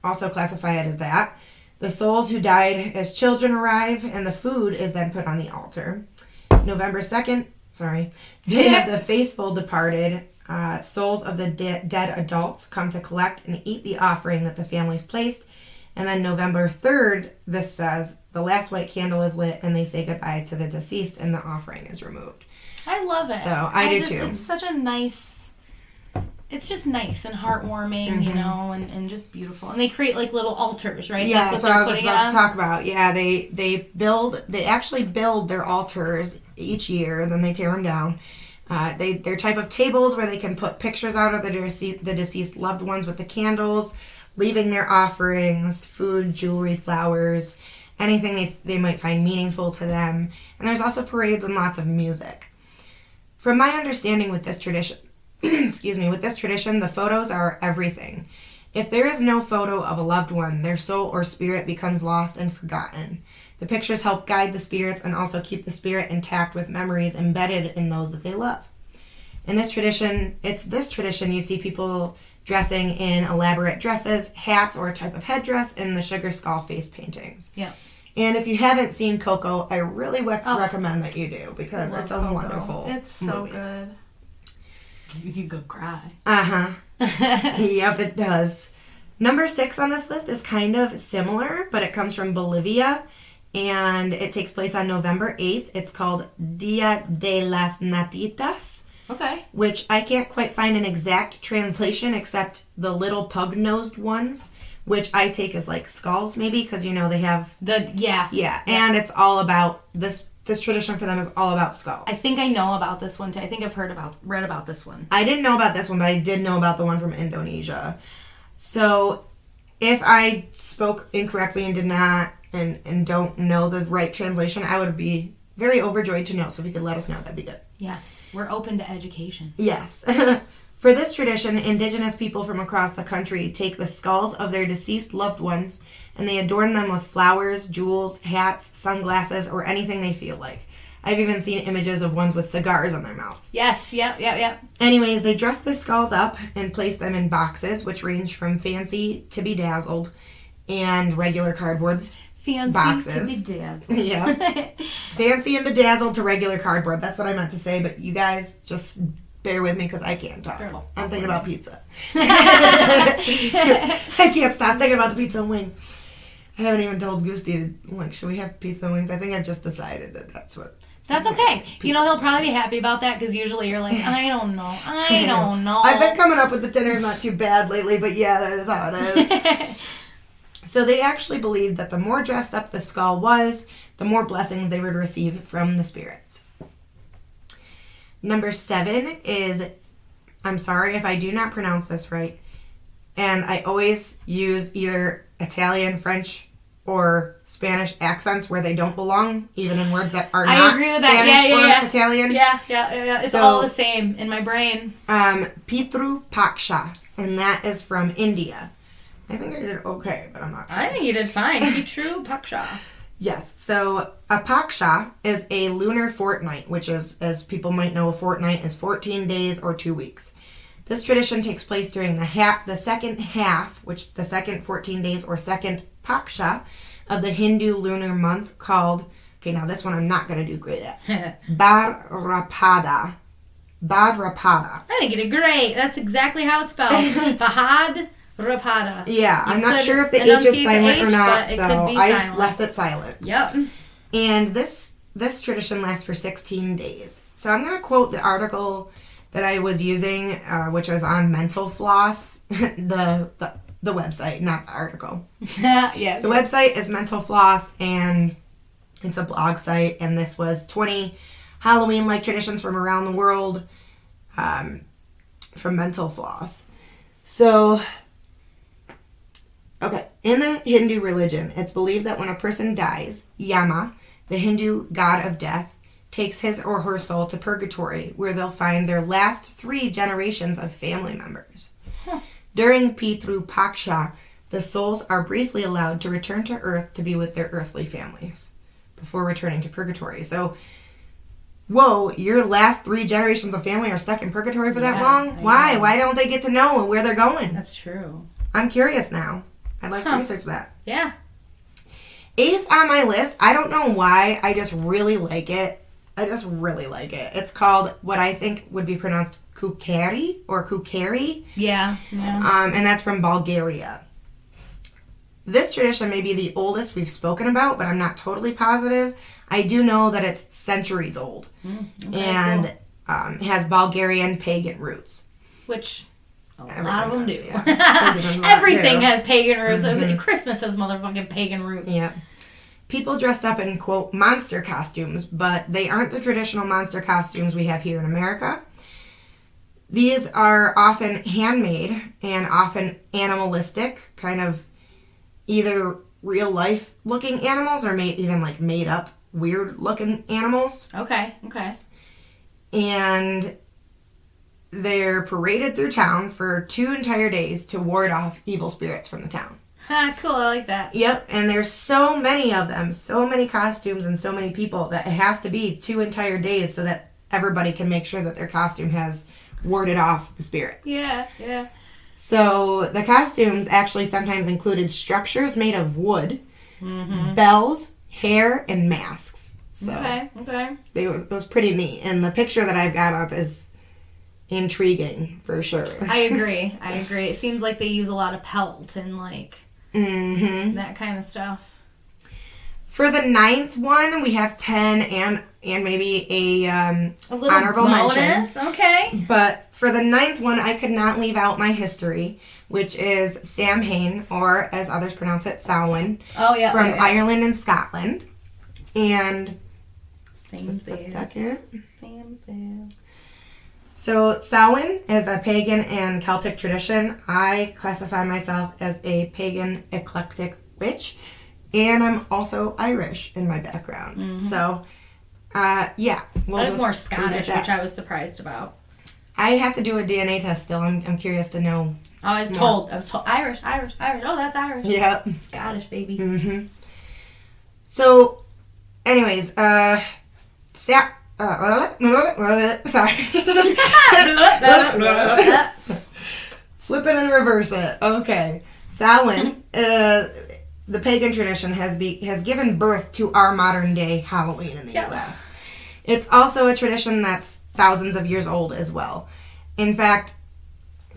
Speaker 2: also classify it as that. The souls who died as children arrive, and the food is then put on the altar. November 2nd, Day of the Faithful Departed, souls of the dead adults come to collect and eat the offering that the families placed. And then November 3rd, this says, the last white candle is lit, and they say goodbye to the deceased, and the offering is removed.
Speaker 1: I love it.
Speaker 2: So, I do too.
Speaker 1: It's such a nice... It's just nice and heartwarming, you know, and just beautiful. And they create like little altars, right?
Speaker 2: Yeah, that's what I was just about to talk about. Yeah, they actually build their altars each year, and then they tear them down. They're type of tables where they can put pictures out of the deceased loved ones with the candles, leaving their offerings, food, jewelry, flowers, anything they might find meaningful to them. And there's also parades and lots of music. From my understanding with this tradition, the photos are everything. If there is no photo of a loved one, their soul or spirit becomes lost and forgotten. The pictures help guide the spirits and also keep the spirit intact with memories embedded in those that they love. In this tradition, you see people dressing in elaborate dresses, hats, or a type of headdress, and the sugar skull face paintings.
Speaker 1: Yeah.
Speaker 2: And if you haven't seen Coco, I really recommend that you do, because it's a wonderful
Speaker 1: It's so
Speaker 2: movie.
Speaker 1: good. You could go cry.
Speaker 2: Uh-huh. Yep, it does. Number 6 on this list is kind of similar, but it comes from Bolivia, and it takes place on November 8th. It's called Dia de las Natitas.
Speaker 1: Okay.
Speaker 2: Which I can't quite find an exact translation except the little pug-nosed ones, which I take as like skulls maybe, because they have... Yeah, and it's all about... This tradition for them is all about skulls.
Speaker 1: I think I know about this one too. I think I've read about this one.
Speaker 2: I didn't know about this one, but I did know about the one from Indonesia. So if I spoke incorrectly and did not and don't know the right translation, I would be very overjoyed to know. So if you could let us know, that'd be good.
Speaker 1: Yes, we're open to education.
Speaker 2: Yes. For this tradition, indigenous people from across the country take the skulls of their deceased loved ones and they adorn them with flowers, jewels, hats, sunglasses, or anything they feel like. I've even seen images of ones with cigars on their mouths.
Speaker 1: Yes, yep.
Speaker 2: Anyways, they dress the skulls up and place them in boxes, which range from fancy to bedazzled and regular cardboards.
Speaker 1: Fancy
Speaker 2: boxes.
Speaker 1: To bedazzled.
Speaker 2: Yeah. Fancy and bedazzled to regular cardboard. That's what I meant to say, but you guys just bear with me because I can't talk. I'm thinking about pizza. I can't stop thinking about the pizza and wings. I haven't even told Goosty, should we have pizza and wings? I think I've just decided that that's what.
Speaker 1: That's okay. He'll probably be happy about that because usually you're like, I don't know.
Speaker 2: I've been coming up with the dinner's not too bad lately, but yeah, that is how it is. So they actually believed that the more dressed up the skull was, the more blessings they would receive from the spirits. Number 7 is, I'm sorry if I do not pronounce this right, and I always use either Italian, French, or Spanish accents where they don't belong, even in words that are not Spanish or Italian.
Speaker 1: Yeah. It's all the same in my brain.
Speaker 2: Pitru Paksha, and that is from India. I think I did okay, but I'm not sure.
Speaker 1: I think you did fine. Pitru Paksha.
Speaker 2: Yes. So a Paksha is a lunar fortnight, which is, as people might know, a fortnight is 14 days or 2 weeks. This tradition takes place during the second half, which the second 14 days or second Paksha of the Hindu lunar month called, okay, now this one I'm not going to do great at, Bhadrapada.
Speaker 1: I think you did great. That's exactly how it's spelled. Bhadrapada.
Speaker 2: Yeah, I'm not sure if the H is silent or not, so I left it silent.
Speaker 1: Yep.
Speaker 2: And this tradition lasts for 16 days. So I'm going to quote the article that I was using, which was on Mental Floss, the website, not the article.
Speaker 1: Yeah.
Speaker 2: The website is Mental Floss, and it's a blog site, and this was 20 Halloween-like traditions from around the world from Mental Floss. So, okay, in the Hindu religion, it's believed that when a person dies, Yama, the Hindu god of death, takes his or her soul to purgatory, where they'll find their last 3 generations of family members. Huh. During Pitru Paksha, the souls are briefly allowed to return to Earth to be with their earthly families before returning to purgatory. So, whoa, your last 3 generations of family are stuck in purgatory for that long? Why? Why don't they get to know where they're going?
Speaker 1: That's true.
Speaker 2: I'm curious now. I'd like to research that.
Speaker 1: Yeah.
Speaker 2: 8th on my list, I don't know why, I just really like it. It's called what I think would be pronounced Kukeri or Kukeri.
Speaker 1: Yeah.
Speaker 2: And that's from Bulgaria. This tradition may be the oldest we've spoken about, but I'm not totally positive. I do know that it's centuries old and has Bulgarian pagan roots.
Speaker 1: Which a lot of them do.
Speaker 2: Yeah.
Speaker 1: Everything has pagan roots. Mm-hmm. Christmas has motherfucking pagan roots.
Speaker 2: Yeah. People dressed up in, quote, monster costumes, but they aren't the traditional monster costumes we have here in America. These are often handmade and often animalistic, kind of either real-life looking animals or even made up weird looking animals.
Speaker 1: Okay.
Speaker 2: And they're paraded through town for 2 entire days to ward off evil spirits from the town.
Speaker 1: Cool, I like that.
Speaker 2: Yep, and there's so many of them, so many costumes and so many people that it has to be 2 entire days so that everybody can make sure that their costume has warded off the spirits.
Speaker 1: Yeah.
Speaker 2: So the costumes actually sometimes included structures made of wood, bells, hair, and masks. So
Speaker 1: okay.
Speaker 2: It was pretty neat, and the picture that I've got up is intriguing for sure.
Speaker 1: I agree. It seems like they use a lot of pelt and that kind of stuff.
Speaker 2: For the 9th one, we have 10 and maybe a
Speaker 1: little
Speaker 2: honorable
Speaker 1: bonus
Speaker 2: mention.
Speaker 1: Okay.
Speaker 2: But for the 9th one, I could not leave out my history, which is Samhain, or as others pronounce it, Samhain.
Speaker 1: Oh, yeah.
Speaker 2: From Ireland and Scotland. And
Speaker 1: just
Speaker 2: a second. So Samhain is a pagan and Celtic tradition. I classify myself as a pagan eclectic witch. And I'm also Irish in my background. So, yeah.
Speaker 1: I was more Scottish, which I was surprised about.
Speaker 2: I have to do a DNA test still. I'm curious to know.
Speaker 1: I was told. Irish. Oh, that's Irish.
Speaker 2: Yeah.
Speaker 1: Scottish, baby.
Speaker 2: Mm-hmm. So, anyways, sorry. Flip it and reverse it. Okay. Samhain, the pagan tradition has given birth to our modern day Halloween in the U.S. It's also a tradition that's thousands of years old as well. In fact,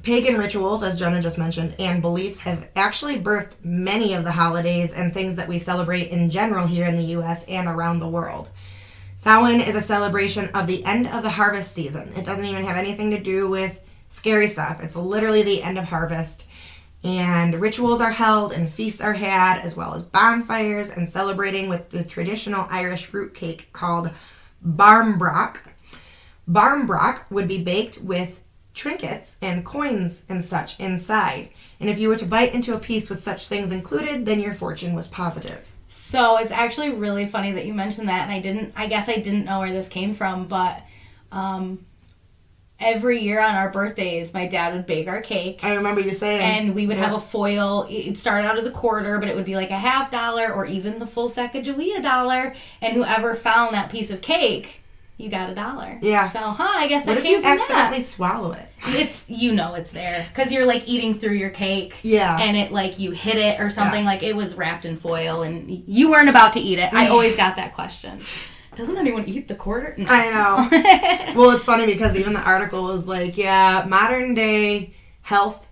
Speaker 2: pagan rituals, as Jenna just mentioned, and beliefs have actually birthed many of the holidays and things that we celebrate in general here in the U.S. and around the world. Samhain is a celebration of the end of the harvest season. It doesn't even have anything to do with scary stuff. It's literally the end of harvest. And rituals are held and feasts are had, as well as bonfires and celebrating with the traditional Irish fruit cake called barmbrack. Barmbrack would be baked with trinkets and coins and such inside. And if you were to bite into a piece with such things included, then your fortune was positive.
Speaker 1: So it's actually really funny that you mentioned that, and I guess I didn't know where this came from, but every year on our birthdays, my dad would bake our cake.
Speaker 2: I remember you saying.
Speaker 1: And we would have a foil. It started out as a quarter, but it would be like a $50 or even the full Sacagawea $1. And whoever found that piece of cake, you got $1.
Speaker 2: Yeah.
Speaker 1: So, I guess that
Speaker 2: what
Speaker 1: came from
Speaker 2: if you accidentally swallow it?
Speaker 1: It's, it's there. Because you're, like, eating through your cake.
Speaker 2: Yeah.
Speaker 1: And it, like, you hit it or something. Like, it was wrapped in foil and you weren't about to eat it. I always got that question. Doesn't anyone eat the quarter? No.
Speaker 2: I know. Well, it's funny because even the article was like, modern day health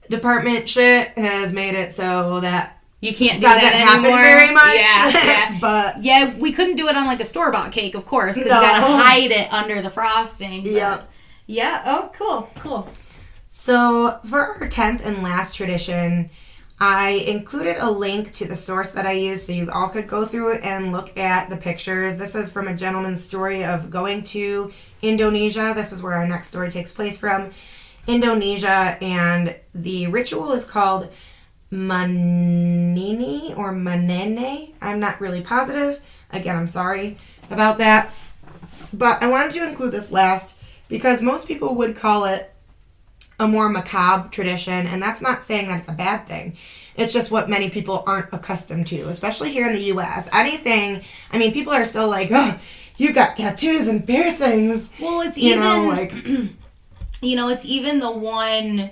Speaker 2: department shit has made it so that
Speaker 1: you can't do
Speaker 2: doesn't
Speaker 1: that
Speaker 2: happen
Speaker 1: anymore.
Speaker 2: Very much.
Speaker 1: Yeah.
Speaker 2: But
Speaker 1: yeah, we couldn't do it on like a store-bought cake, of course, because you gotta hide it under the frosting.
Speaker 2: Yep.
Speaker 1: Yeah. Oh, cool.
Speaker 2: So for our 10th and last tradition, I included a link to the source that I used so you all could go through it and look at the pictures. This is from a gentleman's story of going to Indonesia. This is where our next story takes place from. Indonesia, and the ritual is called Manini or Manene. I'm not really positive. Again, I'm sorry about that. But I wanted to include this last because most people would call it a more macabre tradition, and that's not saying that it's a bad thing. It's just what many people aren't accustomed to, especially here in the U.S. People are still like, oh, you got tattoos and piercings.
Speaker 1: Well, it's it's even the one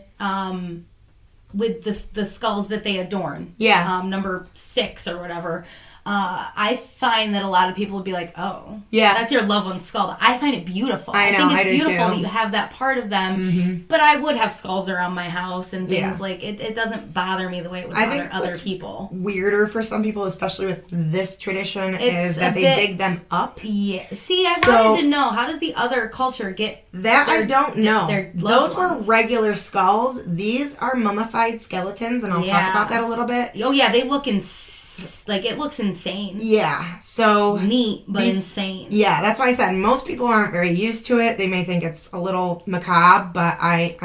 Speaker 1: with the skulls that they adorn.
Speaker 2: Yeah.
Speaker 1: Number 6 or whatever. I find that a lot of people would be like, oh,
Speaker 2: yeah,
Speaker 1: that's your loved one's skull. But I find it beautiful.
Speaker 2: I know,
Speaker 1: think it's beautiful
Speaker 2: too.
Speaker 1: that you have that part of them.
Speaker 2: Mm-hmm.
Speaker 1: But I would have skulls around my house and things like it doesn't bother me the way it would bother other people.
Speaker 2: Weirder for some people, especially with this tradition, is that they dig them up.
Speaker 1: Yeah. See, I wanted to know, how does the other culture get
Speaker 2: that? I don't know. Those were
Speaker 1: ones.
Speaker 2: regular skulls. These are mummified skeletons, and I'll talk about that a little bit.
Speaker 1: Oh yeah, they look it looks insane.
Speaker 2: Yeah, so
Speaker 1: neat but insane.
Speaker 2: Yeah, that's why I said most people aren't very used to it. They may think it's a little macabre, but I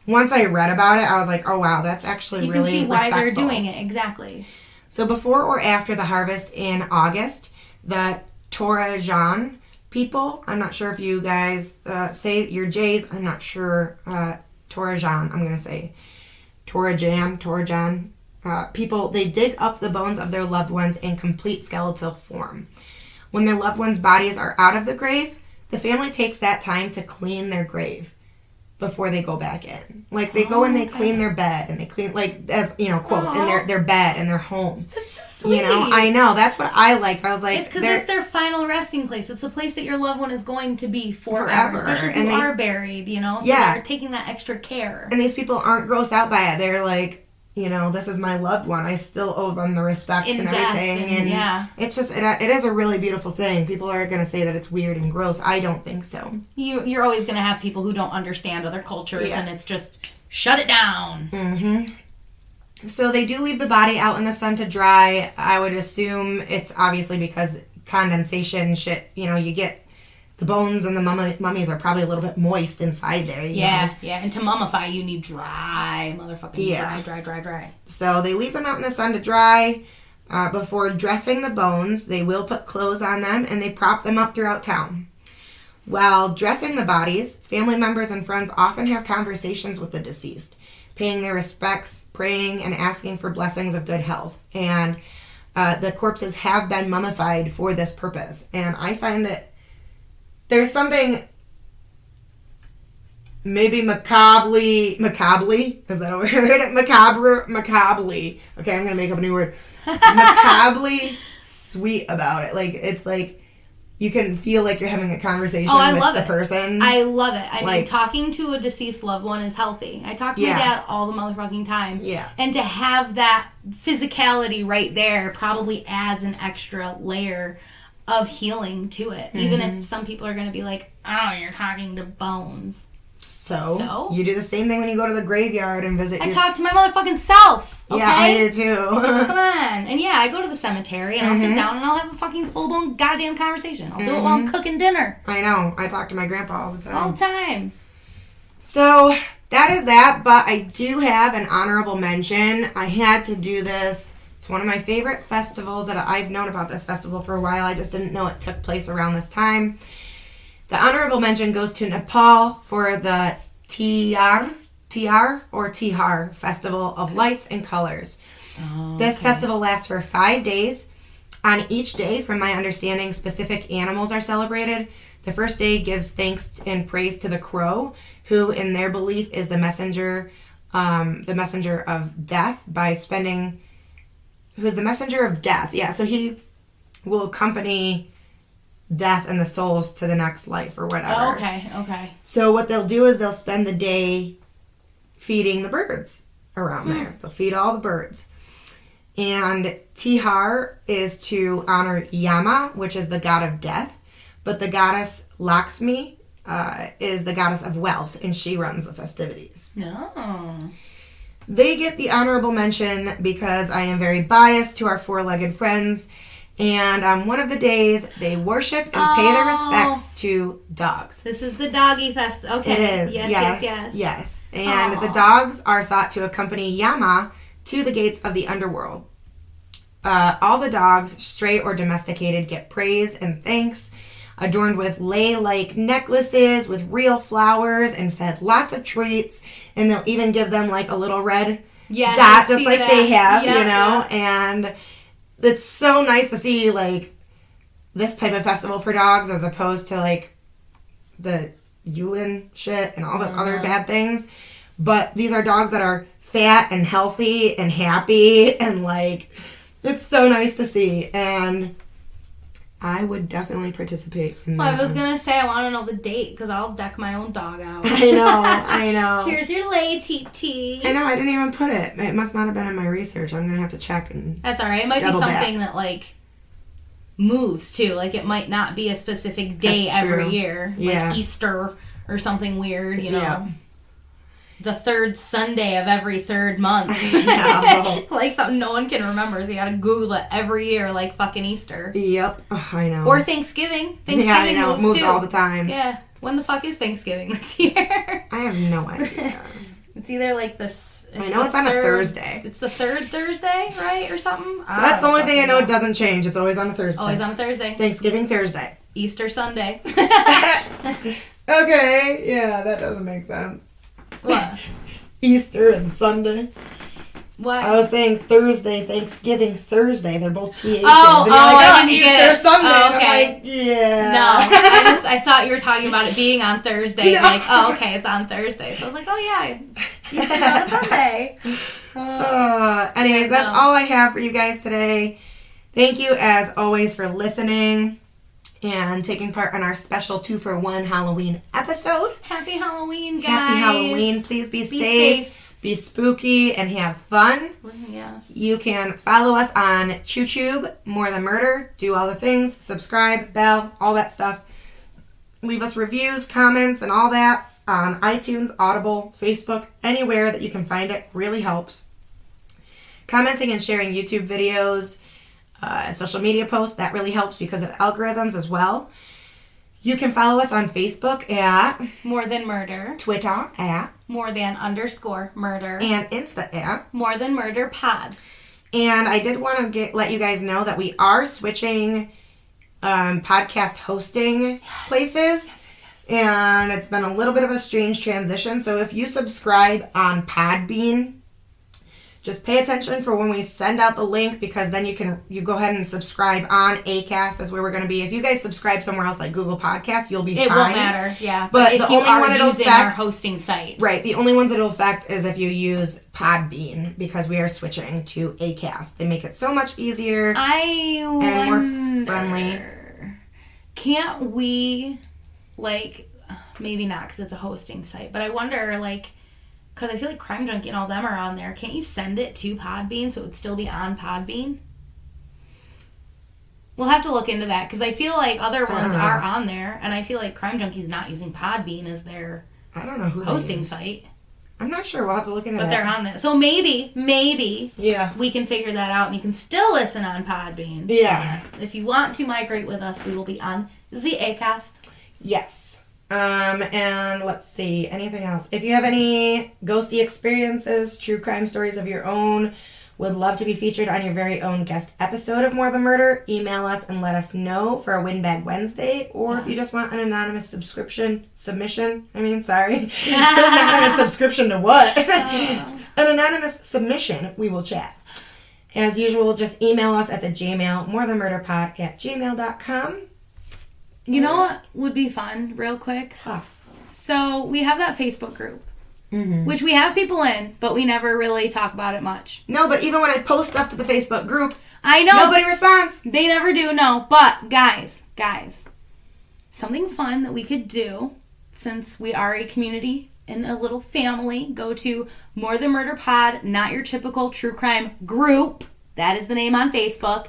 Speaker 2: once I read about it, I was like, oh wow, that's actually really respectful. You can see why they're
Speaker 1: doing it, exactly.
Speaker 2: So before or after the harvest in August, the Torajan people, I'm not sure if you guys say your J's, I'm not sure, Torajan, I'm going to say Torajan. People, they dig up the bones of their loved ones in complete skeletal form. When their loved ones' bodies are out of the grave, the family takes that time to clean their grave before they go back in. Like, they go and they clean their bed, and they clean, like, as, quotes, in their bed and their home.
Speaker 1: That's so sweet.
Speaker 2: I know. That's what I liked. I was like...
Speaker 1: It's because it's their final resting place. It's the place that your loved one is going to be forever. Especially if you are buried, So they're taking that extra care.
Speaker 2: And these people aren't grossed out by it. They're like... this is my loved one. I still owe them the respect and everything. And it's just, it is a really beautiful thing. People are going to say that it's weird and gross. I don't think so.
Speaker 1: You're always going to have people who don't understand other cultures, and it's just, shut it down.
Speaker 2: Mm-hmm. So they do leave the body out in the sun to dry. I would assume it's obviously because condensation shit, you get... The bones and the mummies are probably a little bit moist inside there.
Speaker 1: Yeah. And to mummify, you need dry, dry.
Speaker 2: So they leave them out in the sun to dry. Before dressing the bones, they will put clothes on them, and they prop them up throughout town. While dressing the bodies, family members and friends often have conversations with the deceased, paying their respects, praying, and asking for blessings of good health. And the corpses have been mummified for this purpose. And I find that there's something maybe macabre, is that a word? Macabre. Okay, I'm going to make up a new word. Macabre sweet about it. Like, it's like, you can feel like you're having a conversation with the person.
Speaker 1: I love it. I mean, talking to a deceased loved one is healthy. I talk to my dad all the motherfucking time.
Speaker 2: Yeah.
Speaker 1: And to have that physicality right there probably adds an extra layer of healing to it. Mm-hmm. Even if some people are going to be like, oh, you're talking to bones.
Speaker 2: So? You do the same thing when you go to the graveyard and visit
Speaker 1: I talk to my motherfucking self. Okay?
Speaker 2: Yeah, I do too.
Speaker 1: Come on. And yeah, I go to the cemetery and I'll sit down and I'll have a fucking full-blown goddamn conversation. I'll do it while I'm cooking dinner.
Speaker 2: I know. I talk to my grandpa all the time.
Speaker 1: All the time.
Speaker 2: So, that is that, but I do have an honorable mention. I had to do this. It's one of my favorite festivals that I've known about this festival for a while. I just didn't know it took place around this time. The honorable mention goes to Nepal for the Tihar Festival of Lights and Colors. Oh, okay. This festival lasts for 5 days. On each day, from my understanding, specific animals are celebrated. The first day gives thanks and praise to the crow, who in their belief is the messenger of death who's the messenger of death. Yeah, so he will accompany death and the souls to the next life or whatever.
Speaker 1: Oh, okay.
Speaker 2: So what they'll do is they'll spend the day feeding the birds around there. They'll feed all the birds. And Tihar is to honor Yama, which is the god of death. But the goddess Lakshmi is the goddess of wealth, and she runs the festivities.
Speaker 1: No.
Speaker 2: They get the honorable mention because I am very biased to our four-legged friends. And on one of the days, they worship and pay their respects to dogs.
Speaker 1: This is the Doggie Festival. Okay.
Speaker 2: It is. Yes. And the dogs are thought to accompany Yama to the gates of the underworld. All the dogs, stray or domesticated, get praise and thanks, adorned with lei-like necklaces with real flowers and fed lots of treats. And they'll even give them like a little red dot, just like they have, and it's so nice to see, like, this type of festival for dogs as opposed to, like, the Yulin shit and all those other bad things. But these are dogs that are fat and healthy and happy and, like, it's so nice to see. And I would definitely participate in that.
Speaker 1: I was going to say, I want to know the date because I'll deck my own dog out.
Speaker 2: I know.
Speaker 1: Here's your lei, TT.
Speaker 2: I know, I didn't even put it. It must not have been in my research. I'm going to have to check and
Speaker 1: That's all right. It might be something that, like, moves, too. Like, it might not be a specific day every year. Like Easter or something weird, you know. Yeah. The third Sunday of every third month. Like something no one can remember. So you gotta Google it every year like fucking Easter.
Speaker 2: Yep. Oh, I know.
Speaker 1: Or Thanksgiving. Thanksgiving
Speaker 2: moves, it moves
Speaker 1: too.
Speaker 2: all the time.
Speaker 1: Yeah. When the fuck is Thanksgiving this year?
Speaker 2: I have no idea.
Speaker 1: It's either like this...
Speaker 2: I know it's on a Thursday.
Speaker 1: It's the third Thursday, right? Or something?
Speaker 2: That's the only thing I know it doesn't change. It's always on a Thursday.
Speaker 1: Always on a Thursday.
Speaker 2: Thanksgiving Thursday.
Speaker 1: Easter Sunday.
Speaker 2: Okay. Yeah, that doesn't make sense.
Speaker 1: What?
Speaker 2: Easter and Sunday.
Speaker 1: What?
Speaker 2: I was saying Thursday, Thanksgiving Thursday. They're both THs.
Speaker 1: I didn't get
Speaker 2: Easter
Speaker 1: it.
Speaker 2: Sunday.
Speaker 1: Oh, okay.
Speaker 2: I'm like, yeah.
Speaker 1: No, I thought you were talking about it being on Thursday. No. Like, oh, okay, it's on Thursday. So I was like, oh yeah, Easter's on a Sunday.
Speaker 2: Anyways, that's all I have for you guys today. Thank you, as always, for listening and taking part in our special 2-for-1 Halloween episode.
Speaker 1: Happy Halloween, guys.
Speaker 2: Happy Halloween. Please be safe, be spooky, and have fun.
Speaker 1: Yes.
Speaker 2: You can follow us on ChewTube, More Than Murder. Do all the things. Subscribe, bell, all that stuff. Leave us reviews, comments, and all that on iTunes, Audible, Facebook, anywhere that you can find it. Really helps. Commenting and sharing YouTube videos, social media posts, that really helps because of algorithms as well. You can follow us on Facebook at
Speaker 1: More Than Murder,
Speaker 2: Twitter at
Speaker 1: More Than _Murder,
Speaker 2: and Insta at
Speaker 1: More Than Murder Pod.
Speaker 2: And I did want to let you guys know that we are switching podcast hosting places. Yes. And it's been a little bit of a strange transition. So if you subscribe on Podbean, just pay attention for when we send out the link, because then you go ahead and subscribe on Acast. That's where we're going to be. If you guys subscribe somewhere else like Google Podcasts, you'll be fine.
Speaker 1: It won't matter, yeah.
Speaker 2: But
Speaker 1: if
Speaker 2: the
Speaker 1: you
Speaker 2: only
Speaker 1: are
Speaker 2: one it'll
Speaker 1: using
Speaker 2: affect,
Speaker 1: our hosting site.
Speaker 2: Right. The only ones it'll affect is if you use Podbean, because we are switching to Acast. They make it so much easier and more friendly.
Speaker 1: Can't we, maybe not because it's a hosting site, but I wonder, because I feel like Crime Junkie and all them are on there. Can't you send it to Podbean so it would still be on Podbean? We'll have to look into that, because I feel like other ones are on there, and I feel like Crime Junkie's not using Podbean as their hosting site.
Speaker 2: I'm not sure. We'll have to look into that.
Speaker 1: But they're on there. So maybe
Speaker 2: yeah,
Speaker 1: we can figure that out, and you can still listen on Podbean.
Speaker 2: Yeah.
Speaker 1: If you want to migrate with us, we will be on the Acast.
Speaker 2: Yes. And let's see, anything else? If you have any ghosty experiences, true crime stories of your own, would love to be featured on your very own guest episode of More Than Murder, email us and let us know for a Windbag Wednesday. Or if you just want an anonymous submission. An anonymous subscription to what? An anonymous submission, we will chat. As usual, just email us at the Gmail, morethanmurderpod@gmail.com.
Speaker 1: You know what would be fun, real quick?
Speaker 2: Huh.
Speaker 1: So we have that Facebook group,
Speaker 2: mm-hmm.
Speaker 1: which we have people in, but we never really talk about it much.
Speaker 2: No, but even when I post stuff to the Facebook group,
Speaker 1: I know
Speaker 2: nobody responds.
Speaker 1: They never do, no. But guys, something fun that we could do, since we are a community and a little family, go to More Than Murder Pod, not your typical true crime group. That is the name on Facebook.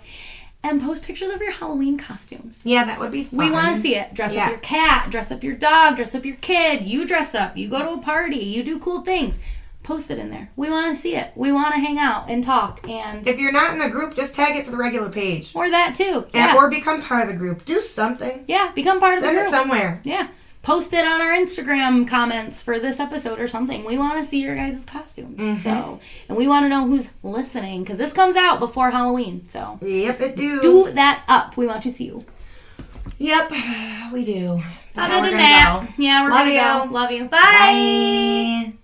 Speaker 1: And post pictures of your Halloween costumes.
Speaker 2: Yeah, that would be fun.
Speaker 1: We want to see it. Dress up your cat, dress up your dog, dress up your kid. You dress up. You go to a party. You do cool things. Post it in there. We want to see it. We want to hang out and talk. And
Speaker 2: if you're not in the group, just tag it to the regular page.
Speaker 1: Or that too.
Speaker 2: Or become part of the group. Do something.
Speaker 1: Yeah, become part of the group.
Speaker 2: Send it somewhere.
Speaker 1: Yeah. Post it on our Instagram comments for this episode or something. We want to see your guys' costumes. Mm-hmm. And we want to know who's listening, because this comes out before Halloween. So
Speaker 2: yep, it do.
Speaker 1: Do that up. We want to see you.
Speaker 2: Yep, we do.
Speaker 1: Other than that, yeah, we're going to go. Love you. Bye.
Speaker 2: Bye.